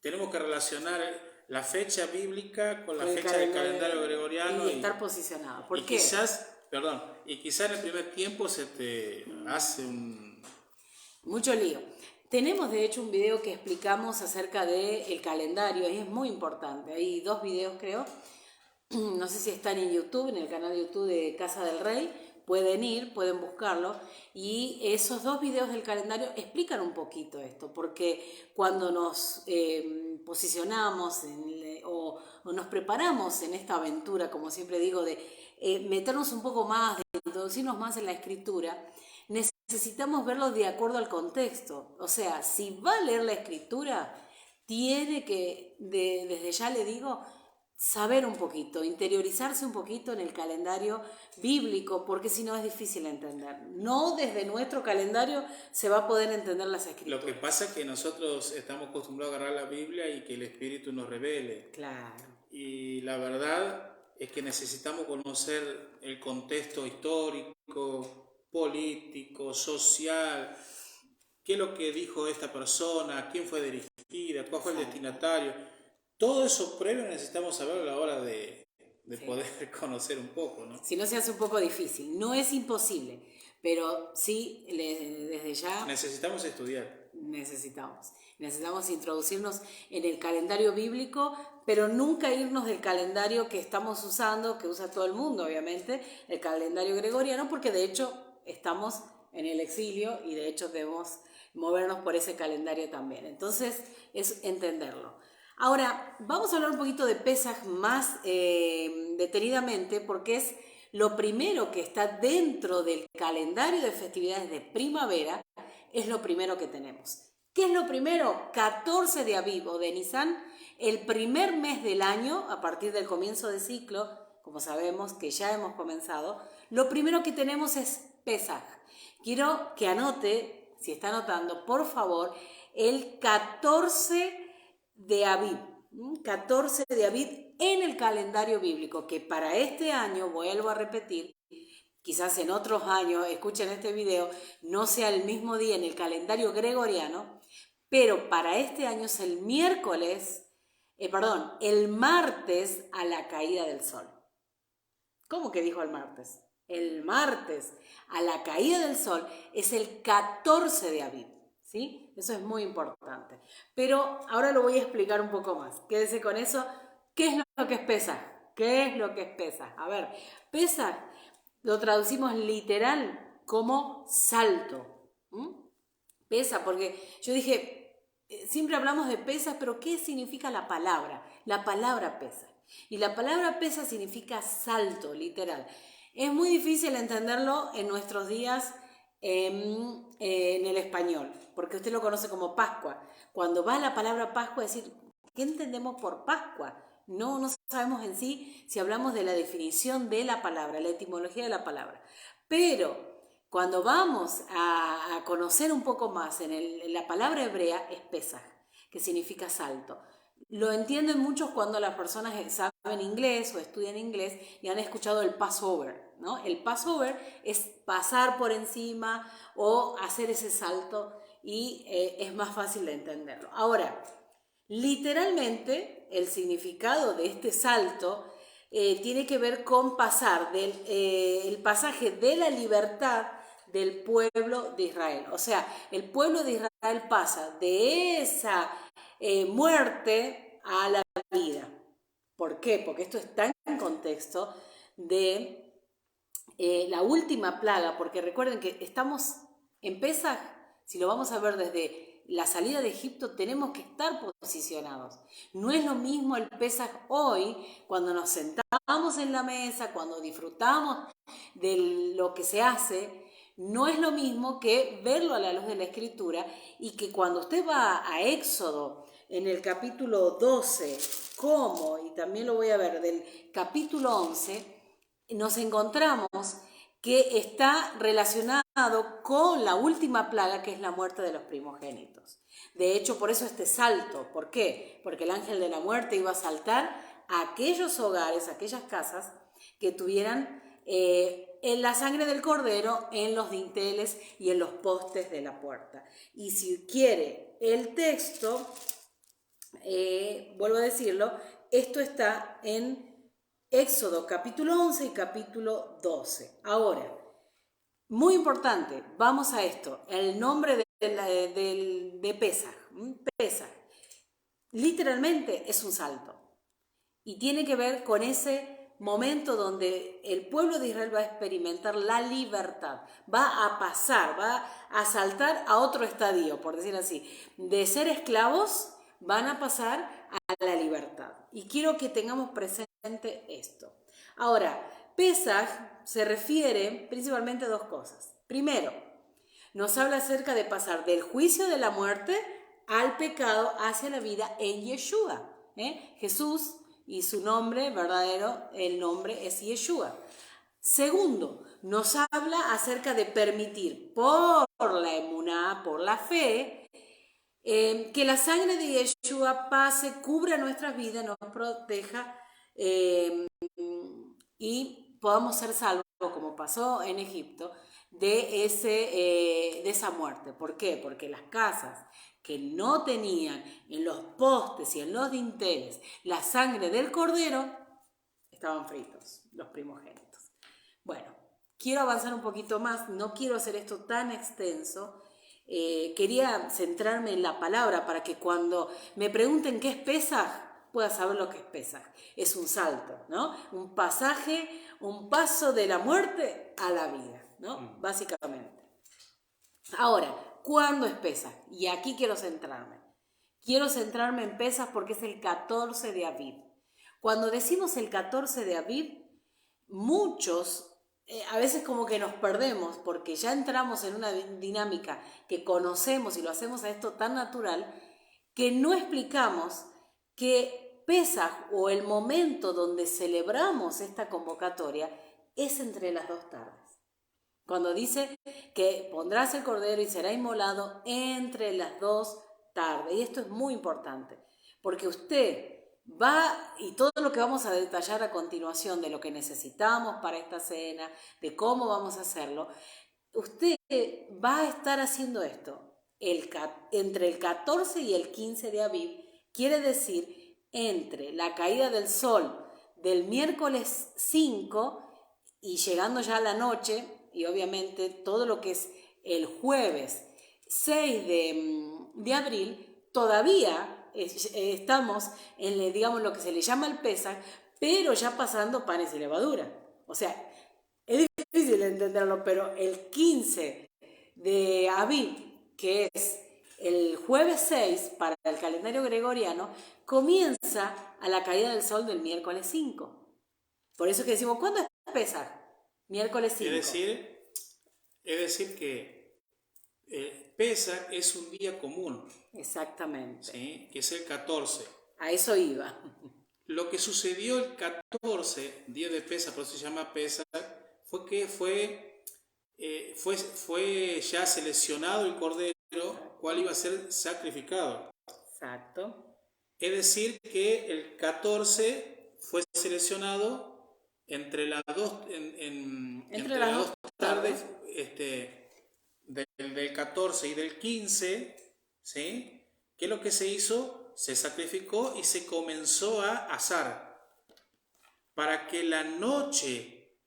tenemos que relacionar la fecha bíblica con la fecha del calendario gregoriano. Y estar posicionado. ¿Por y qué? quizás en el primer tiempo se te hace mucho lío. Tenemos de hecho un video que explicamos acerca del calendario y es muy importante. Hay 2 videos creo. No sé si están en YouTube, en el canal de YouTube de Casa del Rey. Pueden buscarlo. Y esos 2 videos del calendario explican un poquito esto. Porque cuando nos posicionamos o nos preparamos en esta aventura, como siempre digo, de meternos un poco más, de introducirnos más en la escritura, necesitamos verlo de acuerdo al contexto. O sea, si va a leer la escritura, tiene que, desde ya le digo, saber un poquito, interiorizarse un poquito en el calendario bíblico, porque si no es difícil entender. No desde nuestro calendario se va a poder entender las escrituras. Lo que pasa es que nosotros estamos acostumbrados a agarrar la Biblia y que el Espíritu nos revele. Claro. Y la verdad es que necesitamos conocer el contexto histórico, político, social, qué es lo que dijo esta persona, quién fue dirigida, cuál fue el destinatario. Todo eso previo necesitamos saber a la hora de poder conocer un poco, ¿no? Si no, se hace un poco difícil. No es imposible, pero sí, desde ya... Necesitamos estudiar. Necesitamos introducirnos en el calendario bíblico, pero nunca irnos del calendario que estamos usando, que usa todo el mundo, obviamente, el calendario gregoriano, porque de hecho estamos en el exilio y de hecho debemos movernos por ese calendario también. Entonces, es entenderlo. Ahora, vamos a hablar un poquito de Pesaj más detenidamente, porque es lo primero que está dentro del calendario de festividades de primavera, es lo primero que tenemos. ¿Qué es lo primero? 14 de Aviv o de Nisan, el primer mes del año, a partir del comienzo del ciclo, como sabemos que ya hemos comenzado, lo primero que tenemos es Pesaj. Quiero que anote, si está anotando, por favor, el 14 de Aviv. 14 de Aviv en el calendario bíblico, que para este año, vuelvo a repetir, quizás en otros años, escuchen este video, no sea el mismo día en el calendario gregoriano, pero para este año es el el martes a la caída del sol. ¿Cómo que dijo el martes? El martes a la caída del sol es el 14 de Aviv, ¿sí? Eso es muy importante. Pero ahora lo voy a explicar un poco más. Quédese con eso. ¿Qué es lo que es Pesaj? ¿Qué es lo que es Pesaj? A ver, Pesaj lo traducimos literal como salto. Pesa, porque yo dije, siempre hablamos de pesas, pero ¿qué significa la palabra? La palabra pesa. Y la palabra pesa significa salto, literal. Es muy difícil entenderlo en nuestros días en el español, porque usted lo conoce como Pascua. Cuando va la palabra Pascua, es decir, ¿qué entendemos por Pascua? No sabemos en sí si hablamos de la definición de la palabra, la etimología de la palabra. Pero cuando vamos a conocer un poco más en la palabra hebrea es Pesaj, que significa salto. Lo entienden muchos cuando las personas saben inglés o estudian inglés y han escuchado el Passover, ¿no? El Passover es pasar por encima o hacer ese salto y es más fácil de entenderlo. Ahora, literalmente el significado de este salto tiene que ver con pasar el pasaje de la libertad del pueblo de Israel. O sea, el pueblo de Israel pasa de esa muerte a la vida. ¿Por qué? Porque esto está en contexto de la última plaga, porque recuerden que estamos en Pesaj, si lo vamos a ver desde la salida de Egipto, tenemos que estar posicionados. No es lo mismo el Pesaj hoy, cuando nos sentamos en la mesa, cuando disfrutamos de lo que se hace, no es lo mismo que verlo a la luz de la Escritura, y que cuando usted va a Éxodo, en el capítulo 12, y también lo voy a ver del capítulo 11, nos encontramos que está relacionado con la última plaga, que es la muerte de los primogénitos. De hecho, por eso este salto. ¿Por qué? Porque el ángel de la muerte iba a saltar a aquellos hogares, a aquellas casas que tuvieran en la sangre del cordero en los dinteles y en los postes de la puerta. Y si quiere el texto, vuelvo a decirlo, esto está en Éxodo capítulo 11 y capítulo 12. Ahora, muy importante, vamos a esto, el nombre de Pesaj. Pesaj, literalmente es un salto y tiene que ver con ese momento donde el pueblo de Israel va a experimentar la libertad, va a pasar, va a saltar a otro estadio, por decir así, de ser esclavos van a pasar a la libertad. Y quiero que tengamos presente esto. Ahora, Pesaj se refiere principalmente a dos cosas. Primero, nos habla acerca de pasar del juicio de la muerte al pecado hacia la vida en Yeshua. Jesús y su nombre verdadero, el nombre es Yeshua. Segundo, nos habla acerca de permitir por la emuná, por la fe, que la sangre de Yeshua pase, cubra nuestras vidas, nos proteja y podamos ser salvos, como pasó en Egipto, de esa muerte. ¿Por qué? Porque las casas que no tenían en los postes y en los dinteles la sangre del cordero, estaban fritos, los primogénitos. Bueno, quiero avanzar un poquito más, no quiero hacer esto tan extenso. Quería centrarme en la palabra para que cuando me pregunten qué es Pesaj, pueda saber lo que es Pesaj. Es un salto, ¿no? Un pasaje, un paso de la muerte a la vida, ¿no? Básicamente. Ahora, ¿cuándo es Pesaj? Y aquí quiero centrarme. Quiero centrarme en Pesaj porque es el 14 de Aviv. Cuando decimos el 14 de Aviv, muchos a veces como que nos perdemos porque ya entramos en una dinámica que conocemos y lo hacemos a esto tan natural que no explicamos que Pesaj o el momento donde celebramos esta convocatoria es entre las dos tardes. Cuando dice que pondrás el cordero y será inmolado entre las dos tardes. Y esto es muy importante porque usted va, y todo lo que vamos a detallar a continuación de lo que necesitamos para esta cena, de cómo vamos a hacerlo, usted va a estar haciendo esto entre el 14 y el 15 de Aviv, quiere decir entre la caída del sol del miércoles 5 y llegando ya a la noche, y obviamente todo lo que es el jueves 6 de abril, todavía estamos en, digamos, lo que se le llama el Pesaj, pero ya pasando panes y levadura. O sea, es difícil entenderlo, pero el 15 de Aviv, que es el jueves 6 para el calendario gregoriano, comienza a la caída del sol del miércoles 5. Por eso que decimos, ¿cuándo es Pesaj? Miércoles 5. Es decir que Pesaj es un día común. Exactamente. ¿Sí? Que es el 14. A eso iba. Lo que sucedió el 14, día de Pesaj, por eso se llama Pesaj, fue que fue ya seleccionado el cordero, cual iba a ser sacrificado. Exacto. Es decir, que el 14 fue seleccionado entre las dos, entre las dos tardes del 14 y del 15, ¿sí? ¿Qué es lo que se hizo? Se sacrificó y se comenzó a asar para que la noche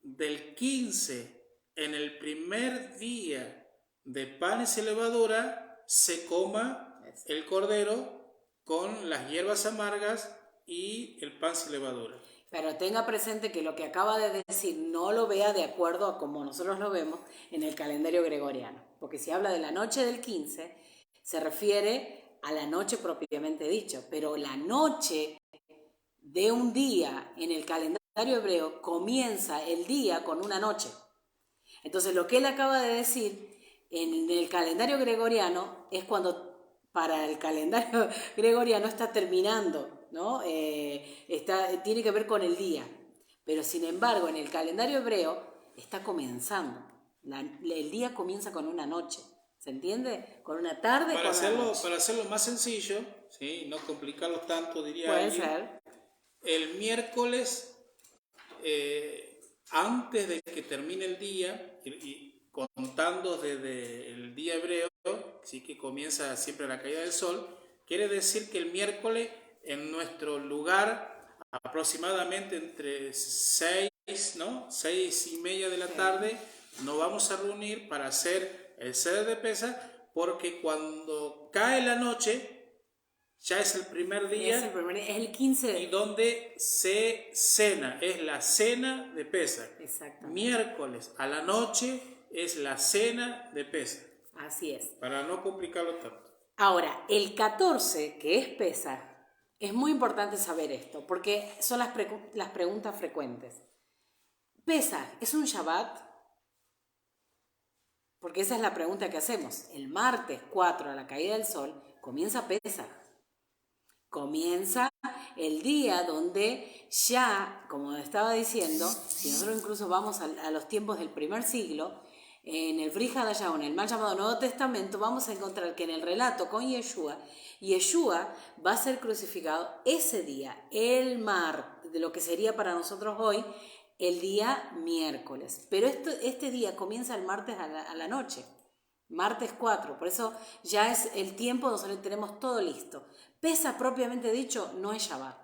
del 15, en el primer día de panes y levadura, se coma el cordero con las hierbas amargas y el pan sin levadura. Pero tenga presente que lo que acaba de decir no lo vea de acuerdo a como nosotros lo vemos en el calendario gregoriano. Porque si habla de la noche del 15, se refiere a la noche propiamente dicho. Pero la noche de un día en el calendario hebreo comienza el día con una noche. Entonces lo que él acaba de decir en el calendario gregoriano es cuando para el calendario gregoriano está terminando, ¿no? Tiene que ver con el día, pero sin embargo en el calendario hebreo está comenzando, el día comienza con una noche, ¿se entiende? Con una tarde, para hacerlo más sencillo, ¿sí? No complicarlo tanto, diría puede alguien, ser. el miércoles antes de que termine el día, y contando desde el día hebreo, así que comienza siempre la caída del sol, quiere decir que el miércoles en nuestro lugar, aproximadamente entre 6:30 de la tarde, nos vamos a reunir para hacer el Seder de Pesaj, porque cuando cae la noche, ya es el primer día, es el 15 y donde se cena, es la cena de Pesaj. Exactamente. Miércoles a la noche es la cena de Pesaj. Así es. Para no complicarlo tanto. Ahora, el 14, que es Pesaj, es muy importante saber esto, porque son las preguntas frecuentes. ¿Pesaj es un Shabbat? Porque esa es la pregunta que hacemos. El martes 4 a la caída del sol comienza Pesaj. Comienza el día donde ya, como estaba diciendo, si nosotros incluso vamos a los tiempos del primer siglo, en el Brit Hadashah, en el mal llamado Nuevo Testamento, vamos a encontrar que en el relato con Yeshua va a ser crucificado ese día, el martes, de lo que sería para nosotros hoy el día miércoles. Pero este día comienza el martes a la noche, martes 4, por eso ya es el tiempo donde tenemos todo listo. Pesaj propiamente dicho no es Shabbat.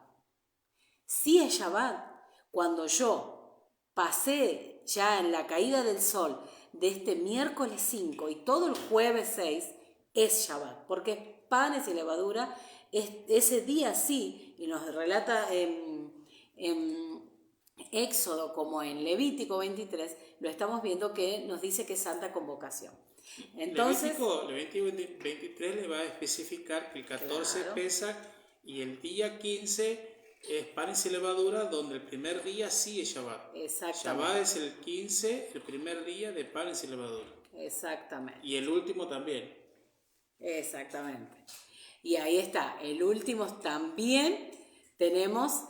Sí es Shabbat cuando yo pasé ya en la caída del sol de este miércoles 5 y todo el jueves 6 es Shabbat, porque panes y levadura, ese día sí, y nos relata en Éxodo como en Levítico 23, lo estamos viendo que nos dice que es Santa Convocación. Entonces, Levítico 23 le va a especificar que el 14 claro, es Pesaj y el día 15 es panes y levadura, donde el primer día sí es Shabbat. Exactamente. Shabbat es el 15, el primer día de panes y levadura. Exactamente. Y el último también. Exactamente. Y ahí está, el último también tenemos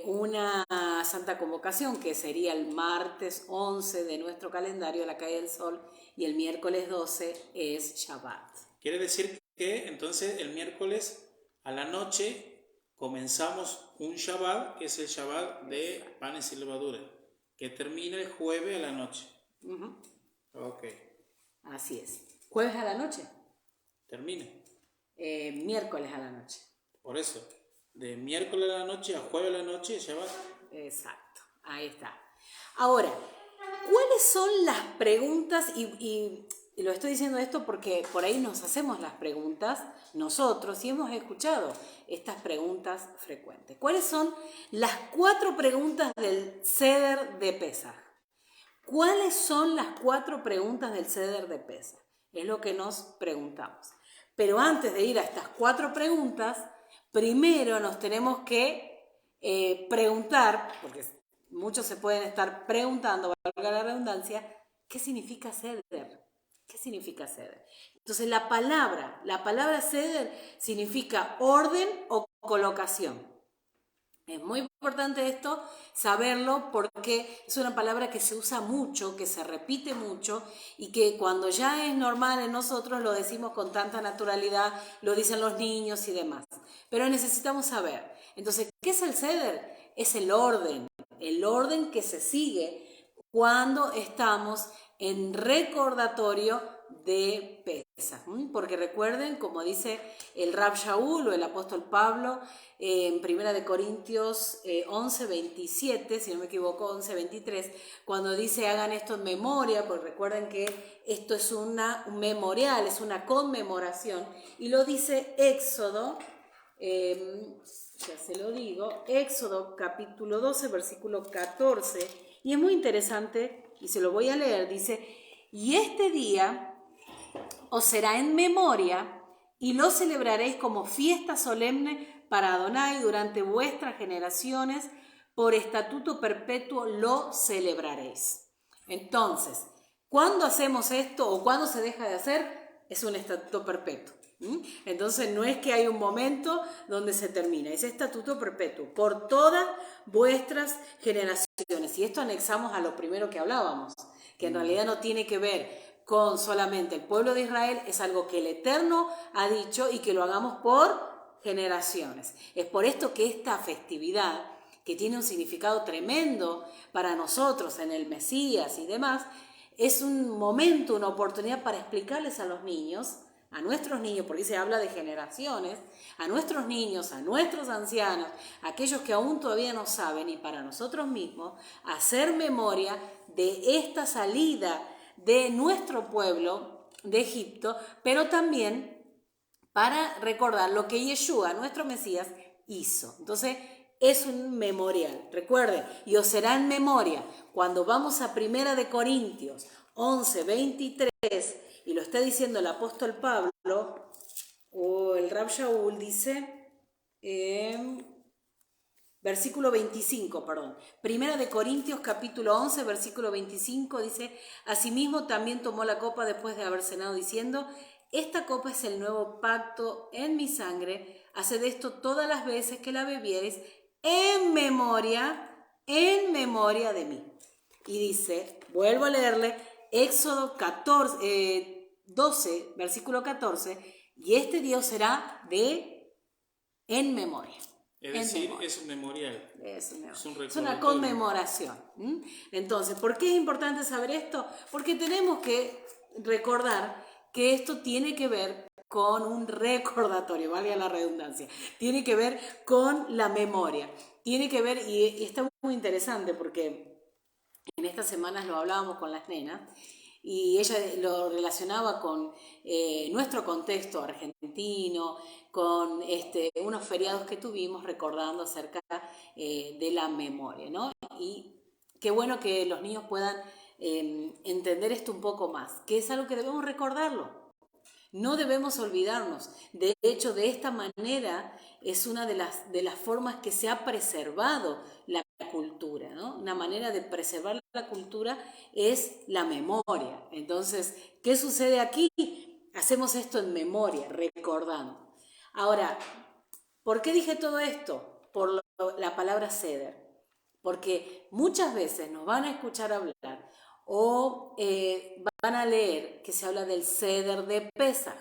una Santa Convocación, que sería el martes 11 de nuestro calendario, la caída del sol, y el miércoles 12 es Shabbat. Quiere decir que entonces el miércoles a la noche comenzamos un Shabbat, que es el Shabbat de panes y levadura, que termina el jueves a la noche. Uh-huh. Ok. Así es. ¿Jueves a la noche? Termina. Miércoles a la noche. Por eso, de miércoles a la noche a jueves a la noche, Shabbat. Exacto, ahí está. Ahora, ¿cuáles son las preguntas? Y lo estoy diciendo esto porque por ahí nos hacemos las preguntas nosotros y hemos escuchado estas preguntas frecuentes. ¿Cuáles son las 4 preguntas del Seder de Pesaj? ¿Cuáles son las 4 preguntas del Seder de Pesaj? Es lo que nos preguntamos. Pero antes de ir a estas 4 preguntas, primero nos tenemos que preguntar, porque muchos se pueden estar preguntando, valga la redundancia, ¿qué significa Seder? ¿Qué significa Seder? Entonces la palabra Seder significa orden o colocación. Es muy importante esto, saberlo, porque es una palabra que se usa mucho, que se repite mucho y que cuando ya es normal en nosotros lo decimos con tanta naturalidad, lo dicen los niños y demás. Pero necesitamos saber. Entonces, ¿qué es el Seder? Es el orden que se sigue cuando estamos en recordatorio de Pesaj. Porque recuerden, como dice el Rab Shaul o el apóstol Pablo en 1 Corintios 11:27, si no me equivoco, 11:23, cuando dice hagan esto en memoria, porque recuerden que esto es un memorial, es una conmemoración, y lo dice Éxodo, ya se lo digo, Éxodo capítulo 12, versículo 14, y es muy interesante, y se lo voy a leer, dice, y este día os será en memoria y lo celebraréis como fiesta solemne para Adonai durante vuestras generaciones, por estatuto perpetuo lo celebraréis. Entonces, ¿cuándo hacemos esto o cuándo se deja de hacer? Es un estatuto perpetuo. Entonces no es que hay un momento donde se termina, es estatuto perpetuo por todas vuestras generaciones. Y esto anexamos a lo primero que hablábamos, que en realidad no tiene que ver con solamente el pueblo de Israel, es algo que el Eterno ha dicho y que lo hagamos por generaciones. Es por esto que esta festividad que tiene un significado tremendo para nosotros en el Mesías y demás, es un momento, una oportunidad para explicarles a los niños, a nuestros niños, porque se habla de generaciones, a nuestros niños, a nuestros ancianos, a aquellos que aún todavía no saben, y para nosotros mismos, hacer memoria de esta salida de nuestro pueblo de Egipto, pero también para recordar lo que Yeshua, nuestro Mesías, hizo. Entonces, es un memorial. Recuerden, y os será en memoria. Cuando vamos a 1 de Corintios 11, 23, y lo está diciendo el apóstol Pablo, o el Rab Shaul, dice, versículo 25, perdón. 1 de Corintios capítulo 11, versículo 25, dice, asimismo también tomó la copa después de haber cenado, diciendo, esta copa es el nuevo pacto en mi sangre, haced esto todas las veces que la bebiereis en memoria de mí. Y dice, vuelvo a leerle, Éxodo 12, versículo 14, y este Dios será en memoria. Es decir, es un memorial. Es una conmemoración. Entonces, ¿por qué es importante saber esto? Porque tenemos que recordar que esto tiene que ver con un recordatorio, valga la redundancia, tiene que ver con la memoria, tiene que ver, y está muy interesante porque en estas semanas lo hablábamos con las nenas, y ella lo relacionaba con nuestro contexto argentino, con unos feriados que tuvimos recordando acerca de la memoria, ¿no? Y qué bueno que los niños puedan entender esto un poco más, que es algo que debemos recordarlo. No debemos olvidarnos. De hecho, de esta manera es una de las formas que se ha preservado la cultura, ¿no? Una manera de preservar la cultura es la memoria. Entonces, ¿qué sucede aquí? Hacemos esto en memoria, recordando. Ahora, ¿por qué dije todo esto? Por la palabra ceder. Porque muchas veces nos van a escuchar hablar o van a leer que se habla del ceder de Pesaj.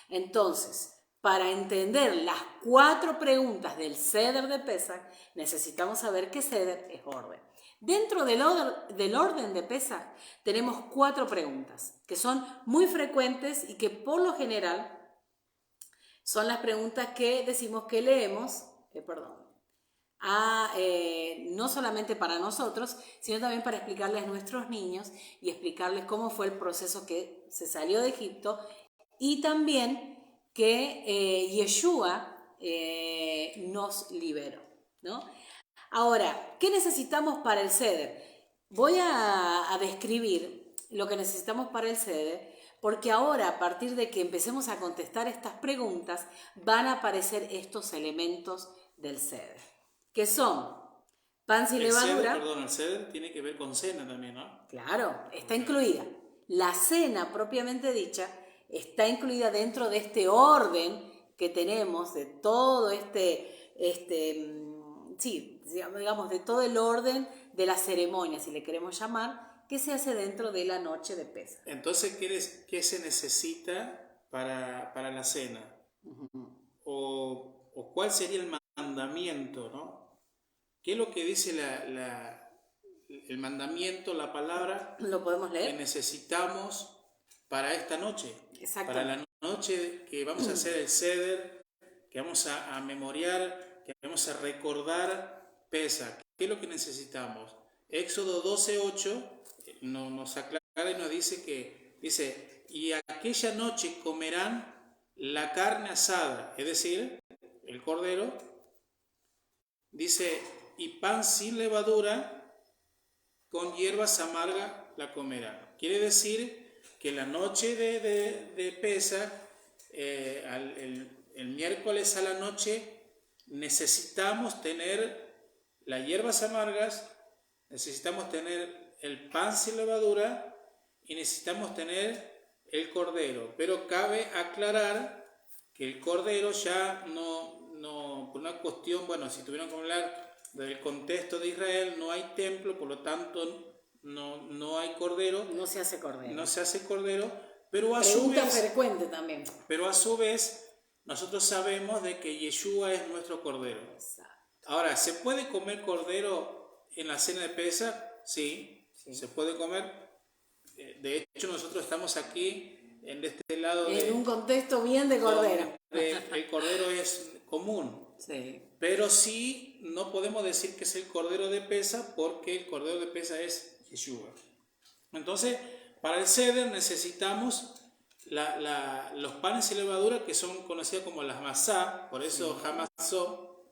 Entonces, para entender las 4 preguntas del ceder de Pesaj, necesitamos saber que ceder es orden. Dentro del orden de Pesaj tenemos 4 preguntas que son muy frecuentes y que por lo general son las preguntas que decimos que leemos, no solamente para nosotros, sino también para explicarles a nuestros niños y explicarles cómo fue el proceso que se salió de Egipto y también que Yeshua nos liberó, ¿no? Ahora, ¿qué necesitamos para el ceder? Voy a describir lo que necesitamos para el ceder, porque ahora, a partir de que empecemos a contestar estas preguntas, van a aparecer estos elementos del ceder, que son pan sin levadura. El ceder tiene que ver con cena también, ¿no? Claro, está incluida. La cena propiamente dicha está incluida dentro de este orden que tenemos, de todo digamos, de todo el orden de la ceremonia, si le queremos llamar, que se hace dentro de la noche de Pesaj. Entonces, ¿qué se necesita para la cena? ¿O cuál sería el mandamiento, ¿no? ¿Qué es lo que dice el mandamiento, la palabra? ¿Lo podemos leer? Que necesitamos para esta noche. Exacto. Para la noche que vamos a hacer el ceder, que vamos a memoriar, que vamos a recordar Pesaj. ¿Qué es lo que necesitamos? Éxodo 12:8 nos aclara y nos dice, y aquella noche comerán la carne asada, es decir, el cordero, dice, y pan sin levadura, con hierbas amargas la comerán. Quiere decir que la noche de Pesaj, el miércoles a la noche, necesitamos tener las hierbas amargas, necesitamos tener el pan sin levadura y necesitamos tener el cordero. Pero cabe aclarar que el cordero ya no por una cuestión, bueno, si tuvieron que hablar del contexto de Israel, no hay templo, por lo tanto no hay cordero. No se hace cordero. No se hace cordero, pero a Pregunta su vez... frecuente también. Pero a su vez, nosotros sabemos de que Yeshua es nuestro cordero. Exacto. Ahora, ¿se puede comer cordero en la cena de Pesaj? Sí, se puede comer. De hecho, nosotros estamos aquí en este lado En un contexto bien de cordero. donde el cordero es común. Sí. Pero sí, no podemos decir que es el cordero de Pesaj porque el cordero de Pesaj es Yeshua. Entonces, para el Seder necesitamos los panes y levadura que son conocidos como las masá, por eso jamazó.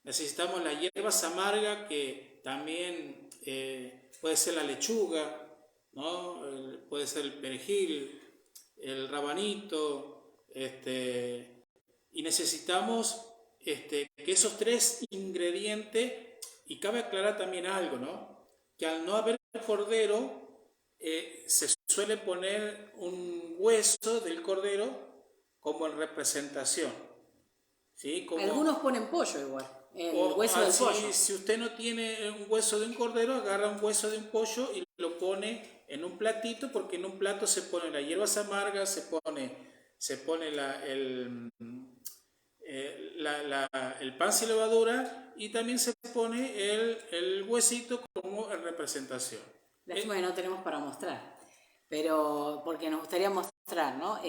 Necesitamos las hierbas amargas que también puede ser la lechuga, ¿no? Puede ser el perejil, el rabanito, y necesitamos que esos tres ingredientes, y cabe aclarar también algo, ¿no? Que al no haber cordero, se suele poner un hueso del cordero como en representación, ¿sí? Como, algunos ponen pollo igual, el hueso del pollo. Si usted no tiene un hueso de un cordero, agarra un hueso de un pollo y lo pone en un platito, porque en un plato se pone las hierbas amargas, se pone el pan sin levadura y también se pone el huesito como en representación. Lástima que no tenemos para mostrar, pero porque nos gustaría mostrar, ¿no?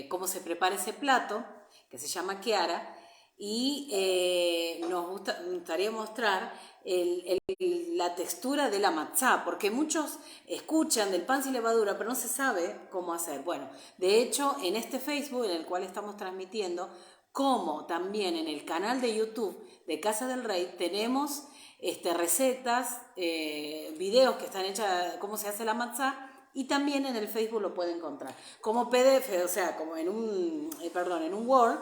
Cómo se prepara ese plato, que se llama Kiara, y nos gustaría mostrar la textura de la matzá, porque muchos escuchan del pan sin levadura, pero no se sabe cómo hacer. Bueno, de hecho, en este Facebook, en el cual estamos transmitiendo, como también en el canal de YouTube de Casa del Rey, tenemos recetas, videos que están hechas, cómo se hace la matzá, y también en el Facebook lo puede encontrar. Como PDF, o sea, como en un Word,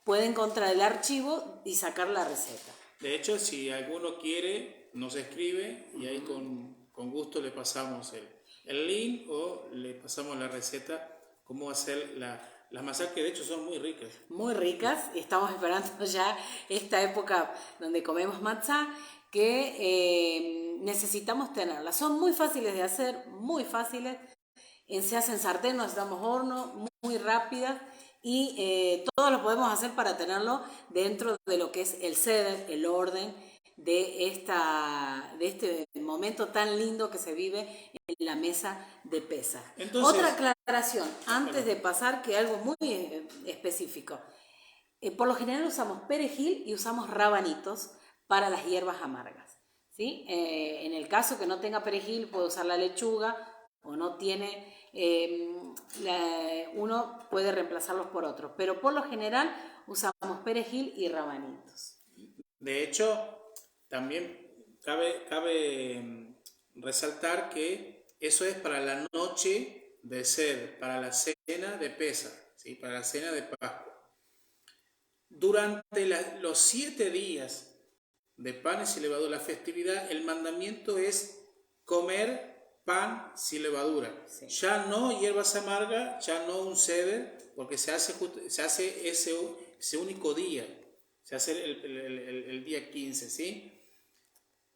puede encontrar el archivo y sacar la receta. De hecho, si alguno quiere, nos escribe y ahí con gusto le pasamos el link o le pasamos la receta, cómo hacer las masas, que de hecho son muy ricas. Muy ricas, estamos esperando ya esta época donde comemos matzá, que necesitamos tenerlas. Son muy fáciles de hacer, muy fáciles. Se hacen sartén, no necesitamos horno, muy rápidas. Y todo lo podemos hacer para tenerlo dentro de lo que es el Seder, el orden de este momento tan lindo que se vive en la mesa de Pesaj. Otra aclaración, antes de pasar, que algo muy específico. Por lo general usamos perejil y usamos rabanitos para las hierbas amargas, ¿sí? En el caso que no tenga perejil, puede usar la lechuga, o no tiene, uno puede reemplazarlos por otros, pero por lo general usamos perejil y rabanitos. De hecho, también cabe resaltar que eso es para la noche de Seder, para la cena de Pesaj, ¿sí? Para la cena de Pascua. Durante los 7 días de panes y levadura, la festividad, el mandamiento es comer pan sin levadura. Sí. Ya no hierbas amargas, ya no un Seder, porque se hace ese único día, se hace el día 15, ¿sí?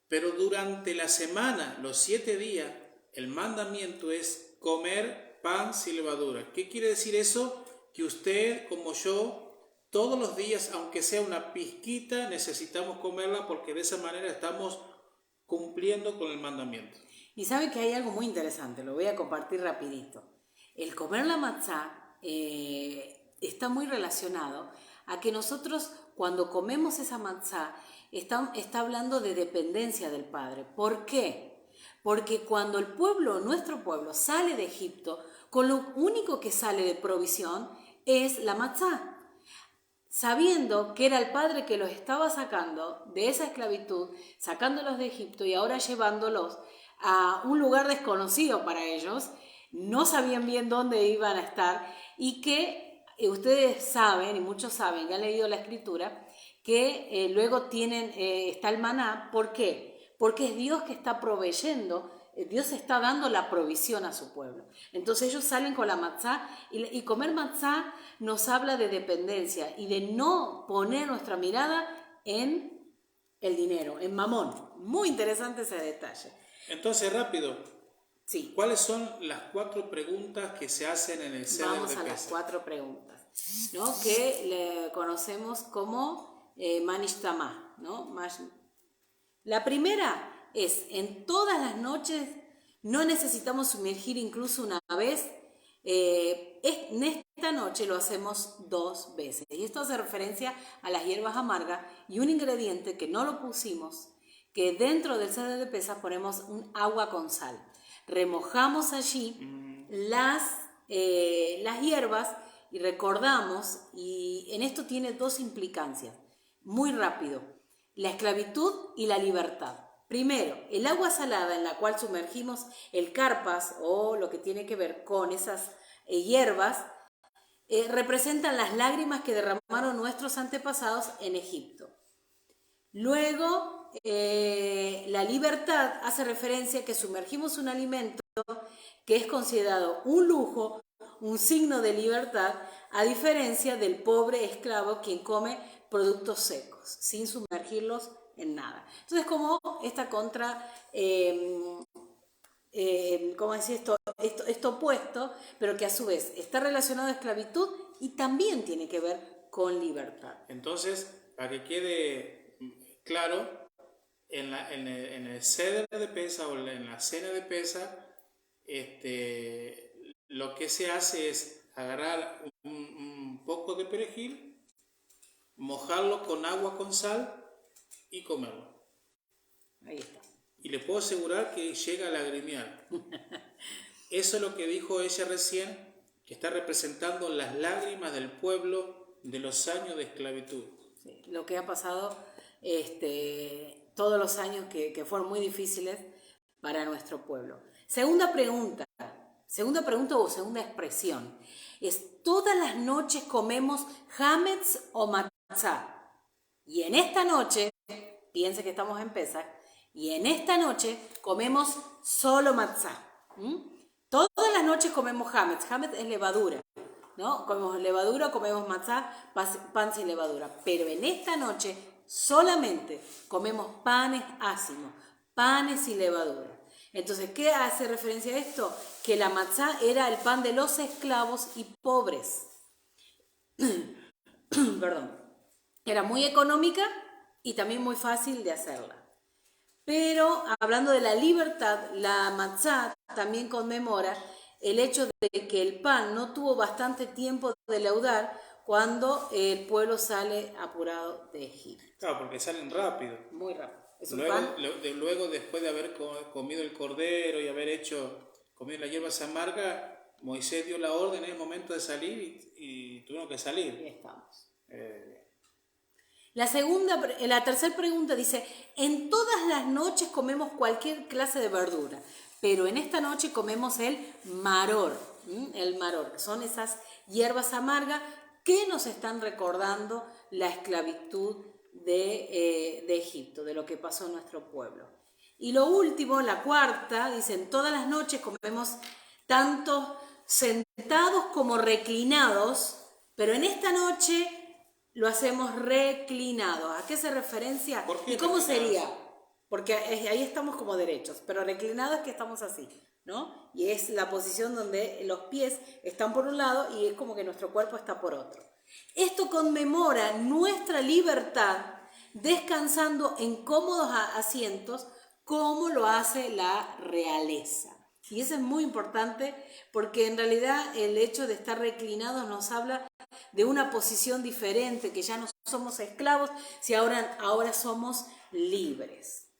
Pero durante la semana, los 7 días, el mandamiento es comer pan sin levadura. ¿Qué quiere decir eso? Que usted, como yo, todos los días, aunque sea una pizquita, necesitamos comerla, porque de esa manera estamos cumpliendo con el mandamiento. Y sabe que hay algo muy interesante, lo voy a compartir rapidito. El comer la matzá está muy relacionado a que nosotros, cuando comemos esa matzá, está hablando de dependencia del Padre. ¿Por qué? Porque cuando el pueblo, nuestro pueblo, sale de Egipto, con lo único que sale de provisión es la matzá. Sabiendo que era el Padre que los estaba sacando de esa esclavitud, sacándolos de Egipto y ahora llevándolos a un lugar desconocido para ellos, no sabían bien dónde iban a estar, y que ustedes saben, y muchos saben, que han leído la Escritura, que luego está el maná. ¿Por qué? Porque es Dios que está proveyendo, Dios está dando la provisión a su pueblo. Entonces ellos salen con la matzá, y comer matzá nos habla de dependencia y de no poner nuestra mirada en el dinero, en mamón. Muy interesante ese detalle. Entonces, rápido, sí. ¿Cuáles son las 4 preguntas que se hacen en el Seder de Pesaj? Vamos a las 4 preguntas, ¿no? Que le conocemos como Manish Tamah, ¿no? La primera es, en todas las noches, no necesitamos sumergir incluso una vez. En esta noche lo hacemos 2 veces. Y esto hace referencia a las hierbas amargas y un ingrediente que no lo pusimos, que dentro del ceder de pesas ponemos un agua con sal. Remojamos allí las hierbas y recordamos, y en esto tiene 2 implicancias. Muy rápido, la esclavitud y la libertad. Primero, el agua salada en la cual sumergimos el carpas o lo que tiene que ver con esas hierbas, representan las lágrimas que derramaron nuestros antepasados en Egipto. Luego, la libertad hace referencia a que sumergimos un alimento que es considerado un lujo, un signo de libertad, a diferencia del pobre esclavo quien come productos secos, sin sumergirlos en nada. Entonces, como esta ¿cómo decir esto opuesto, pero que a su vez está relacionado a esclavitud y también tiene que ver con libertad. Entonces, para que quede claro, en el ceder de pesa o en la cena de pesa, lo que se hace es agarrar un poco de perejil, mojarlo con agua con sal y comerlo. Ahí está. Y le puedo asegurar que llega a lagrimear. Eso es lo que dijo ella recién, que está representando las lágrimas del pueblo de los años de esclavitud. Sí, lo que ha pasado todos los años que fueron muy difíciles para nuestro pueblo. Segunda pregunta o segunda expresión, es todas las noches comemos hametz o matzá. Y en esta noche, piense que estamos en Pesach, y en esta noche comemos solo matzá. Todas las noches comemos hametz. Hametz es levadura, ¿no? Comemos levadura, comemos matzá, pan sin levadura. Pero en esta noche solamente comemos panes ácimos, panes sin levadura. Entonces, ¿qué hace referencia a esto? Que la matzá era el pan de los esclavos y pobres. Perdón. Era muy económica y también muy fácil de hacerla. Pero hablando de la libertad, la matzá también conmemora el hecho de que el pan no tuvo bastante tiempo de leudar cuando el pueblo sale apurado de Egipto. Claro, porque salen rápido. Muy rápido. Luego, después de haber comido el cordero y haber comido las hierbas amargas, Moisés dio la orden en el momento de salir y tuvieron que salir. Y estamos. La tercera pregunta dice, en todas las noches comemos cualquier clase de verdura, pero en esta noche comemos el maror, que son esas hierbas amargas que nos están recordando la esclavitud de Egipto, de lo que pasó en nuestro pueblo. Y lo último, la cuarta, dice, en todas las noches comemos tanto sentados como reclinados, pero en esta noche lo hacemos reclinado. ¿A qué se referencia? ¿Y cómo sería? Porque ahí estamos como derechos, pero reclinado es que estamos así, ¿no? Y es la posición donde los pies están por un lado y es como que nuestro cuerpo está por otro. Esto conmemora nuestra libertad descansando en cómodos asientos como lo hace la realeza. Y eso es muy importante porque en realidad el hecho de estar reclinados nos habla de una posición diferente, que ya no somos esclavos, si ahora somos libres.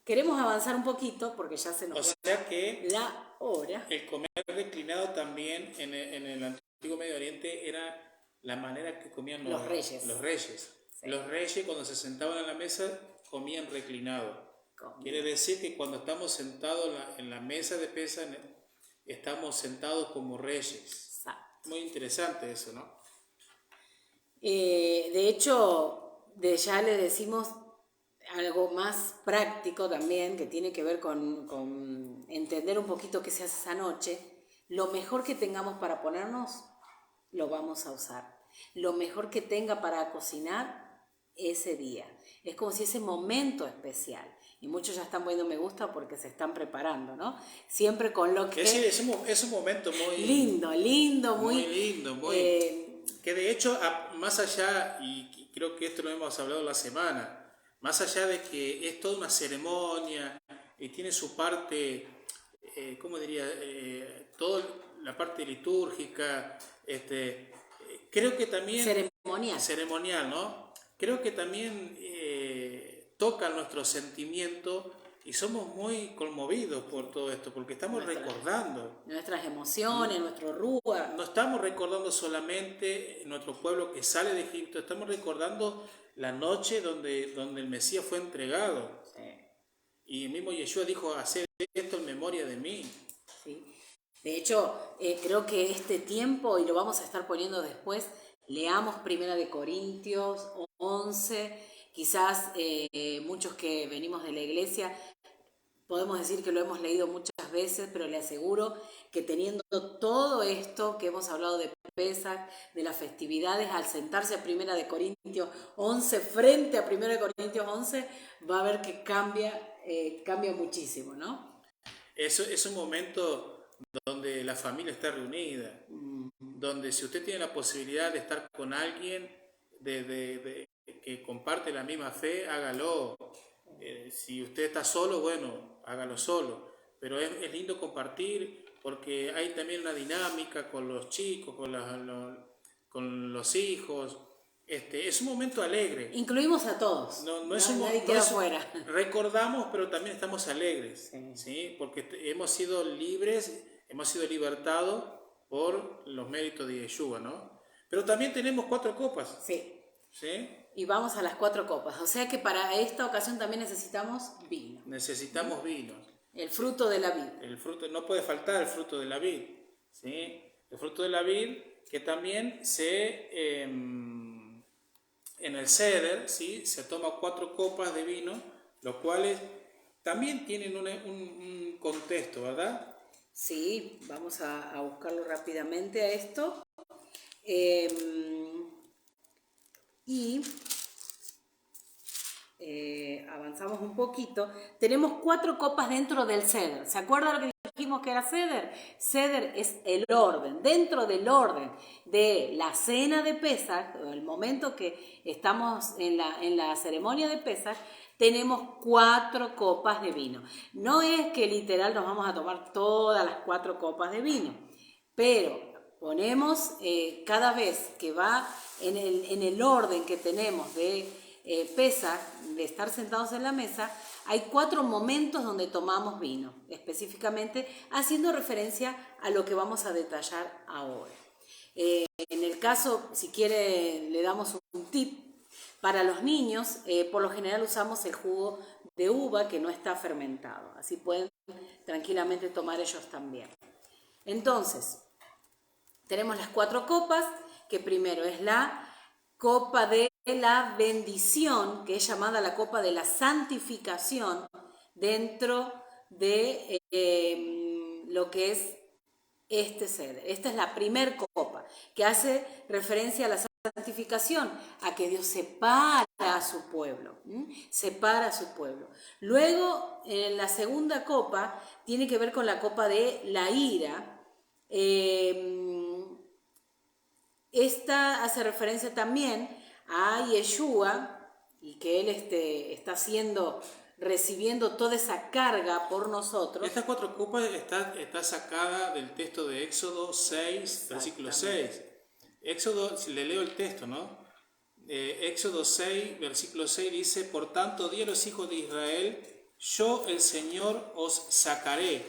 Queremos avanzar un poquito porque ya se nos va que la hora. El comer reclinado también en el antiguo Medio Oriente era la manera que comían los reyes. Sí. Los reyes cuando se sentaban a la mesa comían reclinado. Quiere decir que cuando estamos sentados en la mesa de pesa, estamos sentados como reyes. Exacto. Muy interesante eso, ¿no? De hecho, ya le decimos algo más práctico también, que tiene que ver con entender un poquito qué se hace esa noche. Lo mejor que tengamos para ponernos, lo vamos a usar. Lo mejor que tenga para cocinar ese día. Es como si ese momento especial. Y muchos ya están poniendo me gusta porque se están preparando, ¿no? Siempre con lo que... Es un momento muy... lindo, muy lindo, que de hecho, más allá, y creo que esto lo hemos hablado la semana, más allá de que es toda una ceremonia y tiene su parte, ¿cómo diría? Toda la parte litúrgica, creo que también, ceremonial, ¿no? Creo que también toca nuestro sentimiento y somos muy conmovidos por todo esto, porque estamos recordando. Nuestras emociones, nuestro rúa. No estamos recordando solamente nuestro pueblo que sale de Egipto, estamos recordando la noche donde el Mesías fue entregado. Sí. Y el mismo Yeshua dijo, hacer esto en memoria de mí. Sí. De hecho, creo que este tiempo, y lo vamos a estar poniendo después, leamos 1 Corintios 11, quizás muchos que venimos de la iglesia podemos decir que lo hemos leído muchas veces, pero le aseguro que teniendo todo esto que hemos hablado de Pesach, de las festividades, al sentarse a 1 Corintios 11, frente a 1 Corintios 11, va a ver que cambia muchísimo, ¿no? Eso es un momento donde la familia está reunida, donde si usted tiene la posibilidad de estar con alguien que comparte la misma fe, hágalo. Si usted está solo, bueno, hágalo solo. Pero es lindo compartir porque hay también una dinámica con los chicos, con los hijos. Es un momento alegre. Incluimos a todos. Nadie queda afuera. Recordamos, pero también estamos alegres, ¿sí? Porque hemos sido libres, hemos sido libertados por los méritos de Yeshua, ¿no? Pero también tenemos 4 copas. Sí. ¿Sí? Y vamos a las 4 copas. O sea que para esta ocasión también necesitamos vino. Necesitamos vino. El fruto de la vid. No puede faltar el fruto de la vid, ¿sí? El fruto de la vid que también en el Seder, ¿sí? Se toma 4 copas de vino, los cuales también tienen un contexto, ¿verdad? Sí, vamos a buscarlo rápidamente a esto. Avanzamos un poquito. Tenemos 4 copas dentro del Seder. ¿Se acuerdan lo que dijimos que era Seder? Seder es el orden. Dentro del orden de la cena de Pesach, el momento que estamos en la ceremonia de Pesach, tenemos 4 copas de vino. No es que literal nos vamos a tomar todas las 4 copas de vino, pero ponemos cada vez que va en el orden que tenemos de Pesach, de estar sentados en la mesa, hay 4 momentos donde tomamos vino, específicamente haciendo referencia a lo que vamos a detallar ahora. En el caso, si quiere, le damos un tip. Para los niños, por lo general usamos el jugo de uva que no está fermentado, así pueden tranquilamente tomar ellos también. Entonces, tenemos las 4 copas, que primero es la copa de la bendición, que es llamada la copa de la santificación, dentro de lo que es este Seder. Esta es la primer copa, que hace referencia a la santificación, a que Dios separa a su pueblo, separa a su pueblo. Luego, en la segunda copa, tiene que ver con la copa de la ira. Esta hace referencia también a Yeshua y que Él está recibiendo toda esa carga por nosotros. Estas 4 copas está sacada del texto de Éxodo 6, versículo 6. Éxodo, si le leo el texto, ¿no? Éxodo 6, versículo 6 dice, por tanto, di a los hijos de Israel, yo el Señor os sacaré.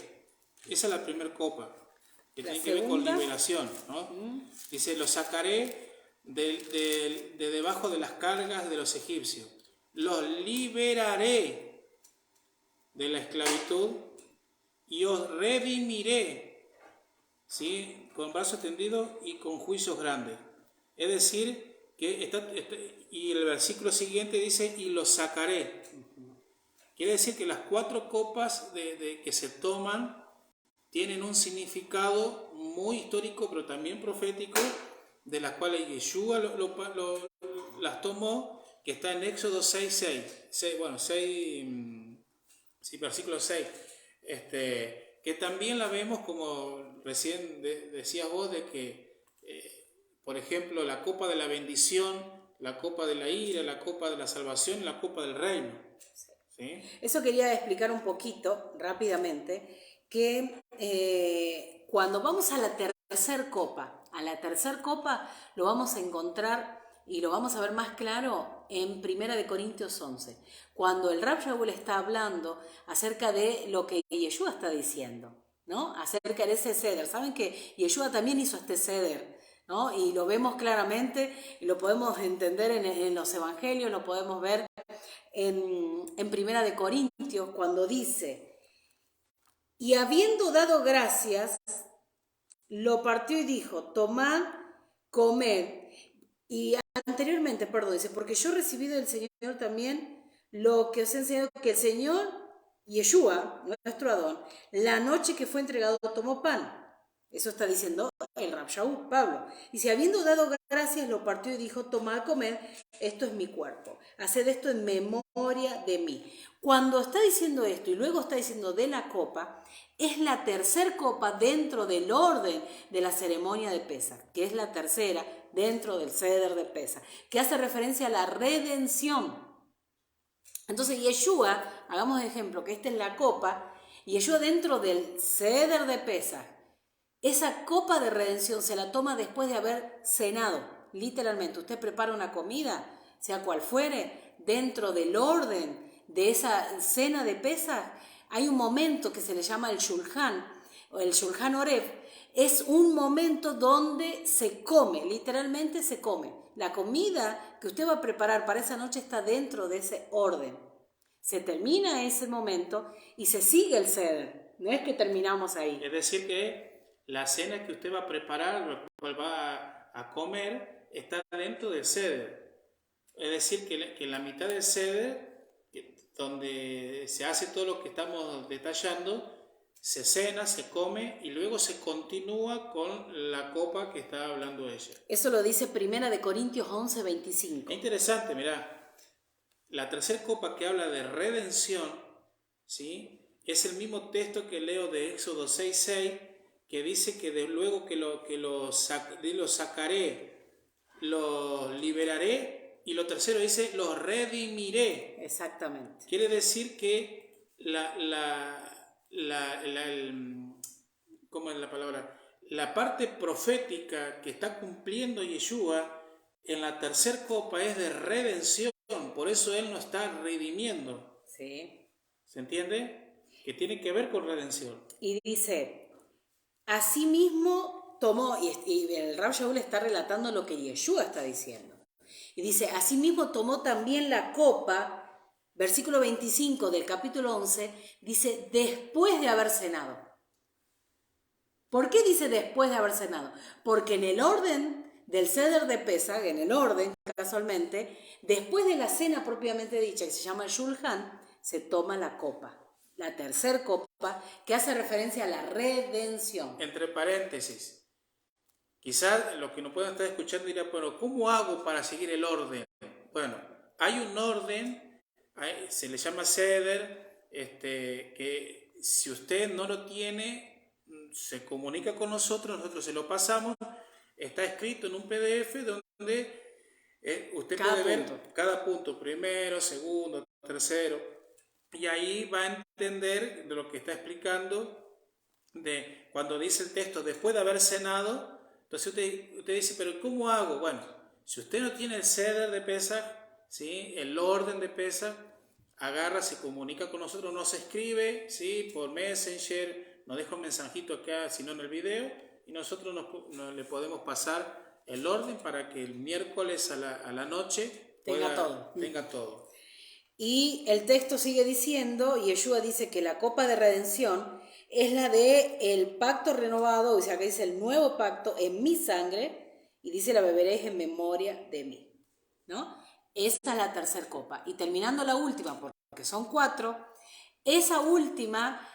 Esa es la primera copa, que tiene que ver con liberación, ¿no? Dice, los sacaré de debajo de las cargas de los egipcios. Los liberaré de la esclavitud y os redimiré, ¿sí? Con brazos tendidos y con juicios grandes. Es decir, y el versículo siguiente dice, y los sacaré. Quiere decir que las 4 copas que se toman tienen un significado muy histórico, pero también profético, de las cuales Yeshua las tomó, que está en Éxodo 6, versículo 6, que también la vemos como recién decías vos, de que, por ejemplo, la copa de la bendición la copa de la ira, la copa de la salvación, la copa del reino. ¿Sí? Eso quería explicar un poquito rápidamente, que cuando vamos a la tercer copa lo vamos a encontrar y lo vamos a ver más claro en 1 de Corintios 11, cuando el Rab Shaul está hablando acerca de lo que Yeshua está diciendo, ¿no? Acerca de ese ceder. Saben que Yeshua también hizo este ceder, ¿no? Y lo vemos claramente y lo podemos entender en los evangelios, lo podemos ver en 1 de Corintios, cuando dice: y habiendo dado gracias, lo partió y dijo: tomad, comed. Y anteriormente, perdón, dice: porque yo he recibido del Señor también lo que os he enseñado, que el Señor Yeshua, nuestro Adón, la noche que fue entregado, tomó pan. Eso está diciendo el Rab Shaul, Pablo. Y si habiendo dado gracias, lo partió y dijo: tomad, comed, esto es mi cuerpo. Haced esto en memoria de mí. Cuando está diciendo esto y luego está diciendo de la copa, es la tercer copa dentro del orden de la ceremonia de Pesaj, que es la tercera dentro del ceder de Pesaj, que hace referencia a la redención. Entonces Yeshua, hagamos de ejemplo que esta es la copa, y Yeshua dentro del ceder de Pesaj, esa copa de redención se la toma después de haber cenado. Literalmente, usted prepara una comida, sea cual fuere, dentro del orden de esa cena de Pesaj, hay un momento que se le llama el Shulchan, o el Shulchan Oref. Es un momento donde se come, literalmente se come. La comida que usted va a preparar para esa noche está dentro de ese orden. Se termina ese momento y se sigue el ceder. No es que terminamos ahí. Es decir que la cena que usted va a preparar, lo cual va a comer, está dentro del ceder. Es decir que en la mitad del ceder, donde se hace todo lo que estamos detallando, se cena, se come y luego se continúa con la copa que está hablando ella. Eso lo dice 1 de Corintios 11, 25. Es interesante, mirá, la tercera copa que habla de redención, ¿sí? Es el mismo texto que leo de Éxodo 6:6, que dice que luego que lo sacaré, lo liberaré, y lo tercero dice, lo redimiré. Exactamente. Quiere decir que ¿cómo es la palabra? La parte profética que está cumpliendo Yeshua en la tercera copa es de redención, por eso Él no está redimiendo. Sí. ¿Se entiende? Que tiene que ver con redención. Y dice: asimismo tomó, y el Rab Shaul está relatando lo que Yeshua está diciendo. Y dice: asimismo tomó también la copa, versículo 25 del capítulo 11, dice: después de haber cenado. ¿Por qué dice después de haber cenado? Porque en el orden del ceder de Pesaj, en el orden casualmente, después de la cena propiamente dicha, que se llama el Shulchan, se toma la copa. La tercer copa, que hace referencia a la redención. Entre paréntesis, quizás los que nos puedan estar escuchando dirán, bueno, ¿cómo hago para seguir el orden? Bueno, hay un orden, se le llama ceder, que si usted no lo tiene, se comunica con nosotros se lo pasamos, está escrito en un PDF donde usted puede ver cada punto, primero, segundo, tercero, y ahí va a entender de lo que está explicando, de cuando dice el texto después de haber cenado. Entonces usted dice, pero ¿cómo hago? Bueno, si usted no tiene el ceder de Pesaj, ¿sí? El orden de Pesaj, agarra, se comunica con nosotros, nos escribe, ¿sí? Por Messenger, nos deja un mensajito acá, si no en el video, y nosotros le podemos pasar el orden para que el miércoles a la noche tenga todo. Y el texto sigue diciendo, y Yeshua dice que la copa de redención es la de el pacto renovado, o sea que dice el nuevo pacto en mi sangre, y dice: la beberéis en memoria de mí, ¿no? Esta es la tercera copa. Y terminando la última, porque son 4, esa última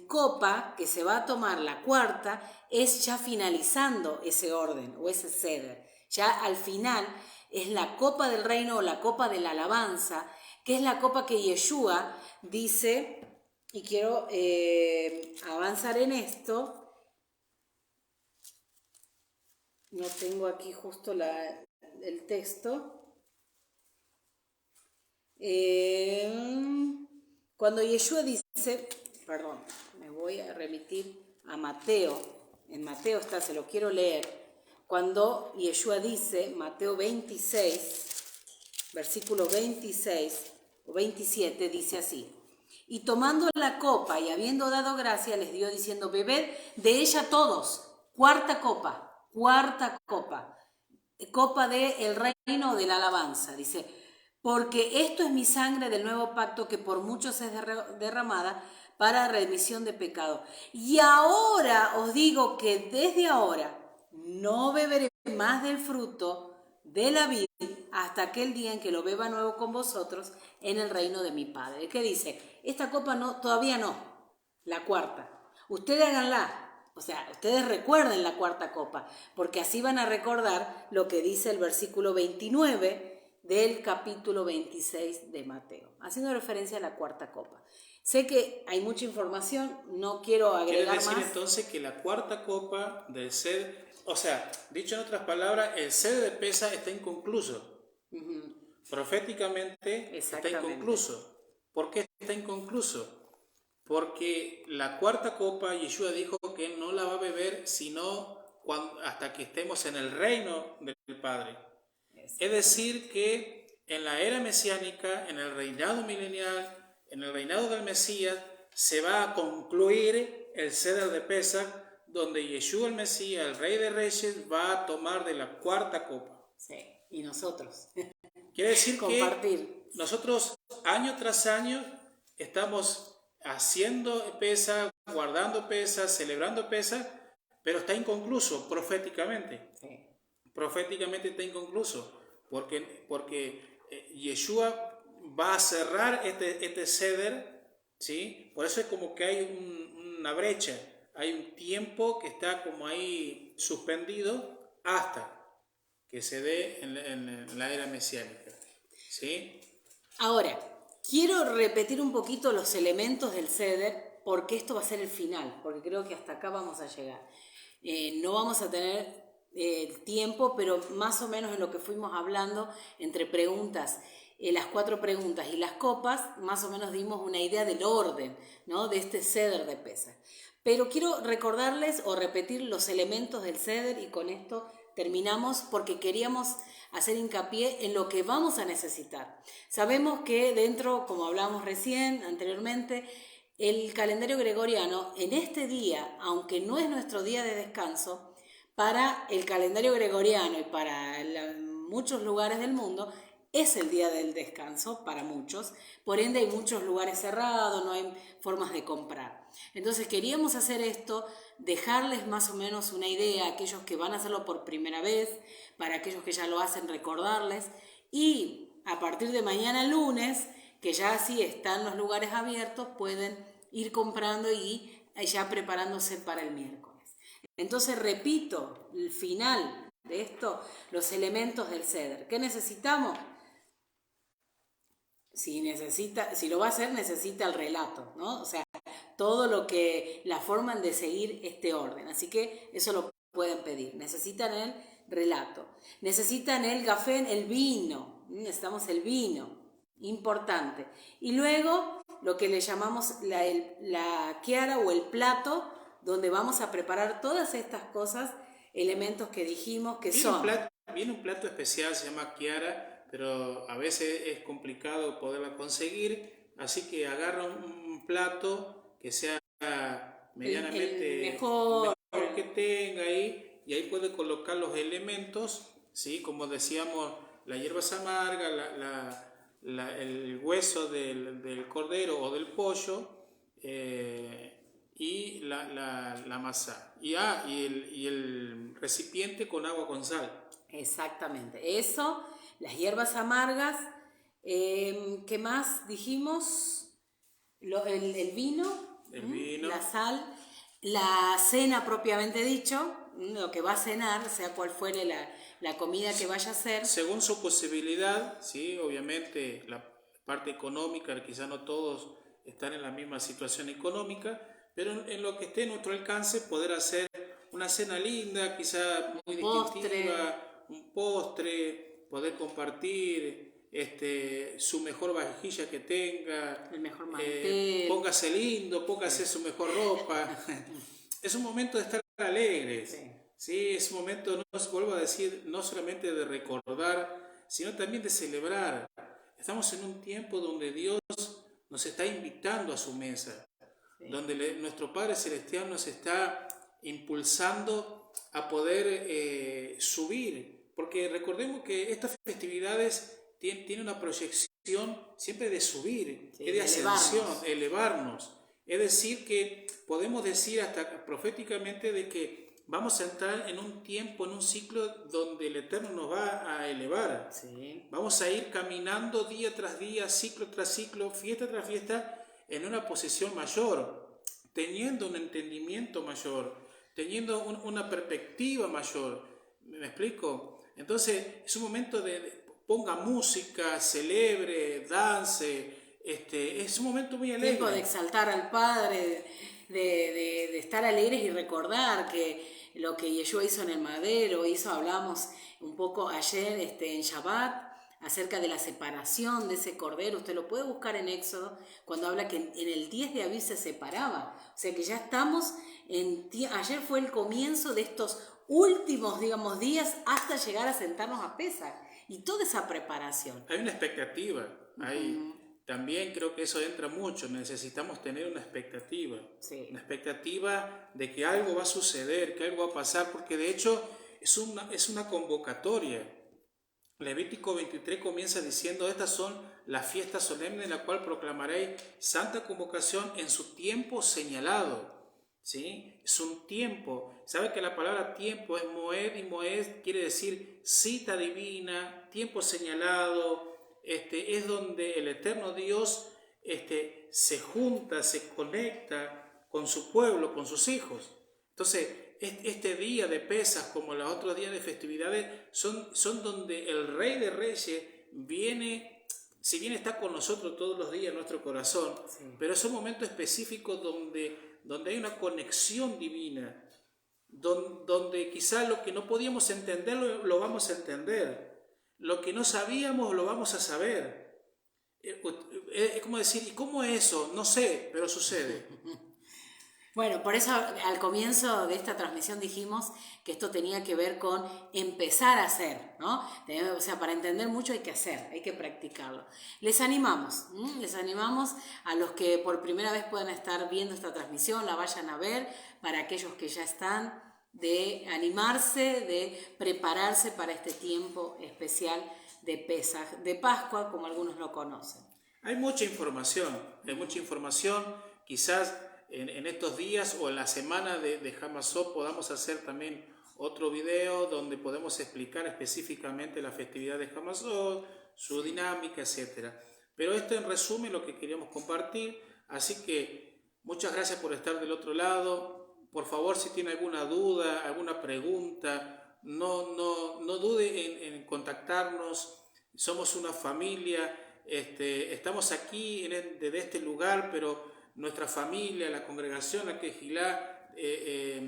copa que se va a tomar, la cuarta, es ya finalizando ese orden o ese ceder. Ya al final es la copa del reino o la copa de la alabanza, que es la copa que Yeshua dice, y quiero avanzar en esto. No tengo aquí justo la el texto. Cuando Yeshua dice, perdón, me voy a remitir a Mateo, en Mateo está, se lo quiero leer, cuando Yeshua dice, Mateo 26, versículo 26 o 27, dice así, y tomando la copa y habiendo dado gracia, les dio diciendo, bebed de ella todos, cuarta copa, copa del reino de la alabanza, dice, porque esto es mi sangre del nuevo pacto que por muchos es derramada para remisión de pecado. Y ahora os digo que desde ahora no beberé más del fruto de la vid hasta aquel día en que lo beba nuevo con vosotros en el reino de mi Padre. ¿Qué dice? Esta copa no, todavía no, la cuarta. Ustedes háganla. O sea, ustedes recuerden la cuarta copa, porque así van a recordar lo que dice el versículo 29 del capítulo 26 de Mateo, haciendo referencia a la cuarta copa. Sé que hay mucha información, no quiero agregar más. Quiere decir entonces que la cuarta copa del Seder, o sea, dicho en otras palabras, el Seder de Pesaj está inconcluso. Proféticamente está inconcluso. ¿Por qué está inconcluso? Porque la cuarta copa, Yeshua dijo que él no la va a beber sino hasta que estemos en el reino del Padre. Es decir, que en la era mesiánica, en el reinado milenial, en el reinado del Mesías, se va a concluir el Seder de Pesaj, donde Yeshua el Mesías, el Rey de Reyes, va a tomar de la cuarta copa. Sí, y nosotros. Quiere decir compartir. Que nosotros año tras año estamos haciendo Pesaj, guardando Pesaj, celebrando Pesaj, pero está inconcluso proféticamente. Sí. Proféticamente está inconcluso, porque Yeshua va a cerrar este Seder, ¿sí? Por eso es como que hay una brecha, hay un tiempo que está como ahí suspendido hasta que se dé en la era mesiánica, ¿sí? Ahora, quiero repetir un poquito los elementos del Seder, porque esto va a ser el final, porque creo que hasta acá vamos a llegar. No vamos a tener el tiempo, pero más o menos en lo que fuimos hablando entre preguntas, las 4 preguntas y las copas, más o menos dimos una idea del orden, ¿no? De este Seder de Pesaj. Pero quiero recordarles o repetir los elementos del Seder y con esto terminamos porque queríamos hacer hincapié en lo que vamos a necesitar. Sabemos que dentro, como hablamos recién, anteriormente, el calendario gregoriano en este día, aunque no es nuestro día de descanso, para el calendario gregoriano y para muchos lugares del mundo es el día del descanso para muchos, por ende hay muchos lugares cerrados, no hay formas de comprar. Entonces queríamos hacer esto, dejarles más o menos una idea a aquellos que van a hacerlo por primera vez, para aquellos que ya lo hacen recordarles, y a partir de mañana lunes, que ya sí están los lugares abiertos, pueden ir comprando y ya preparándose para el miércoles. Entonces repito, el final de esto, los elementos del Seder. ¿Qué necesitamos? Si lo va a hacer, necesita el relato, ¿no? O sea, todo lo que la forman de seguir este orden. Así que eso lo pueden pedir. Necesitan el relato. Necesitan el gafén, el vino. Necesitamos el vino. Importante. Y luego lo que le llamamos la kiara o el plato, donde vamos a preparar todas estas cosas, elementos que dijimos que son. Viene un plato especial, se llama kiara, pero a veces es complicado poderla conseguir, así que agarra un plato que sea medianamente el mejor que tenga ahí, y ahí puede colocar los elementos, ¿sí? Como decíamos, la hierba amarga, el hueso del cordero o del pollo, y la masa. Y el recipiente con agua con sal. Exactamente. Eso, las hierbas amargas. ¿Qué más dijimos? El vino. El vino. La sal. La cena propiamente dicho. Lo que va a cenar, sea cual fuere la comida que vaya a hacer. Según su posibilidad, sí, obviamente la parte económica, quizá no todos están en la misma situación económica, pero en lo que esté en nuestro alcance, poder hacer una cena linda, quizá muy distintiva, un postre, poder compartir su mejor vajilla que tenga, el mejor mantel, póngase lindo, póngase su mejor ropa. Es un momento de estar alegres. Sí, es un momento, no vuelvo a decir, no solamente de recordar, sino también de celebrar. Estamos en un tiempo donde Dios nos está invitando a su mesa, donde nuestro Padre Celestial nos está impulsando a poder subir, porque recordemos que estas festividades tienen una proyección siempre de subir, de ascensión, elevarnos. Es decir, que podemos decir hasta proféticamente de que vamos a entrar en un tiempo, en un ciclo donde el Eterno nos va a elevar. Sí. Vamos a ir caminando día tras día, ciclo tras ciclo, fiesta tras fiesta, en una posición mayor, teniendo un entendimiento mayor, teniendo una perspectiva mayor. ¿Me explico? Entonces es un momento de ponga música, celebre, dance. Es un momento muy alegre. Tiempo de exaltar al Padre, de estar alegres y recordar que lo que Yeshua hizo en el madero, hablamos un poco ayer en Shabbat, acerca de la separación de ese cordero. Usted lo puede buscar en Éxodo, cuando habla que en el 10 de Aviv se separaba. O sea que ya estamos, ayer fue el comienzo de estos últimos, días hasta llegar a sentarnos a Pesaj. Y toda esa preparación. Hay una expectativa, también creo que eso entra mucho, necesitamos tener una expectativa, una expectativa de que algo va a suceder, que algo va a pasar, porque de hecho es una convocatoria. Levítico 23 comienza diciendo: estas son las fiestas solemnes en la cual proclamaréis santa convocación en su tiempo señalado. ¿Sí? Es un tiempo. ¿Sabe que la palabra tiempo es moed, y moed quiere decir cita divina, tiempo señalado? Es donde el eterno Dios se junta, se conecta con su pueblo, con sus hijos. Entonces, este día de Pesaj, como los otros días de festividades, son donde el Rey de Reyes viene, si bien está con nosotros todos los días en nuestro corazón, pero es un momento específico donde hay una conexión divina, donde quizá lo que no podíamos entender lo vamos a entender, lo que no sabíamos lo vamos a saber. Es como decir, ¿y cómo es eso? No sé, pero sucede. Bueno, por eso al comienzo de esta transmisión dijimos que esto tenía que ver con empezar a hacer, ¿no? O sea, para entender mucho hay que hacer, hay que practicarlo. Les animamos a los que por primera vez puedan estar viendo esta transmisión, la vayan a ver, para aquellos que ya están, de animarse, de prepararse para este tiempo especial de Pesaj, de Pascua, como algunos lo conocen. Hay mucha información, quizás en estos días o en la semana de Hamasot podamos hacer también otro video donde podemos explicar específicamente la festividad de Hamasot, su dinámica, etc. Pero esto en resumen lo que queríamos compartir, así que muchas gracias por estar del otro lado. Por favor, si tiene alguna duda, alguna pregunta, no dude en contactarnos. Somos una familia, estamos aquí desde este lugar, pero nuestra familia, la congregación, la Quejilá, es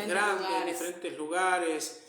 grande, en diferentes lugares.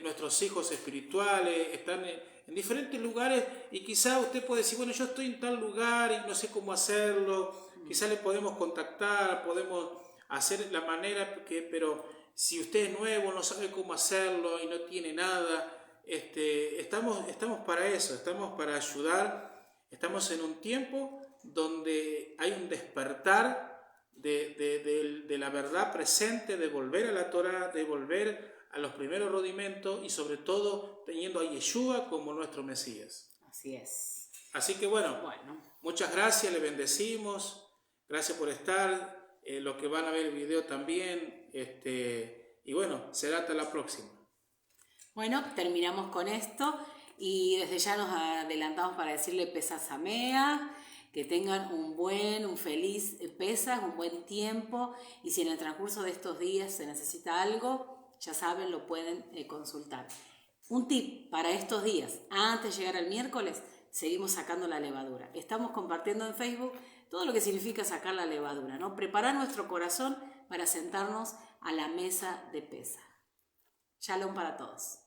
Nuestros hijos espirituales están en diferentes lugares, y quizá usted puede decir, bueno, yo estoy en tal lugar y no sé cómo hacerlo. Quizá le podemos contactar, podemos hacer la manera, pero si usted es nuevo, no sabe cómo hacerlo y no tiene nada, estamos para eso, estamos para ayudar. Estamos en un tiempo donde hay un despertar de la verdad presente, de volver a la Torah, de volver a los primeros rudimentos, y sobre todo teniendo a Yeshua como nuestro Mesías. Así es. Así que bueno, muchas gracias, le bendecimos, gracias por estar. Los que van a ver el video también, y bueno, será hasta la próxima. Bueno, terminamos con esto y desde ya nos adelantamos para decirle Pesaj Sameach, que tengan un feliz Pesaj, un buen tiempo, y si en el transcurso de estos días se necesita algo, ya saben, lo pueden consultar. Un tip para estos días, antes de llegar al miércoles, seguimos sacando la levadura. Estamos compartiendo en Facebook todo lo que significa sacar la levadura, ¿no? Preparar nuestro corazón para sentarnos a la mesa de Pesaj. Shalom para todos.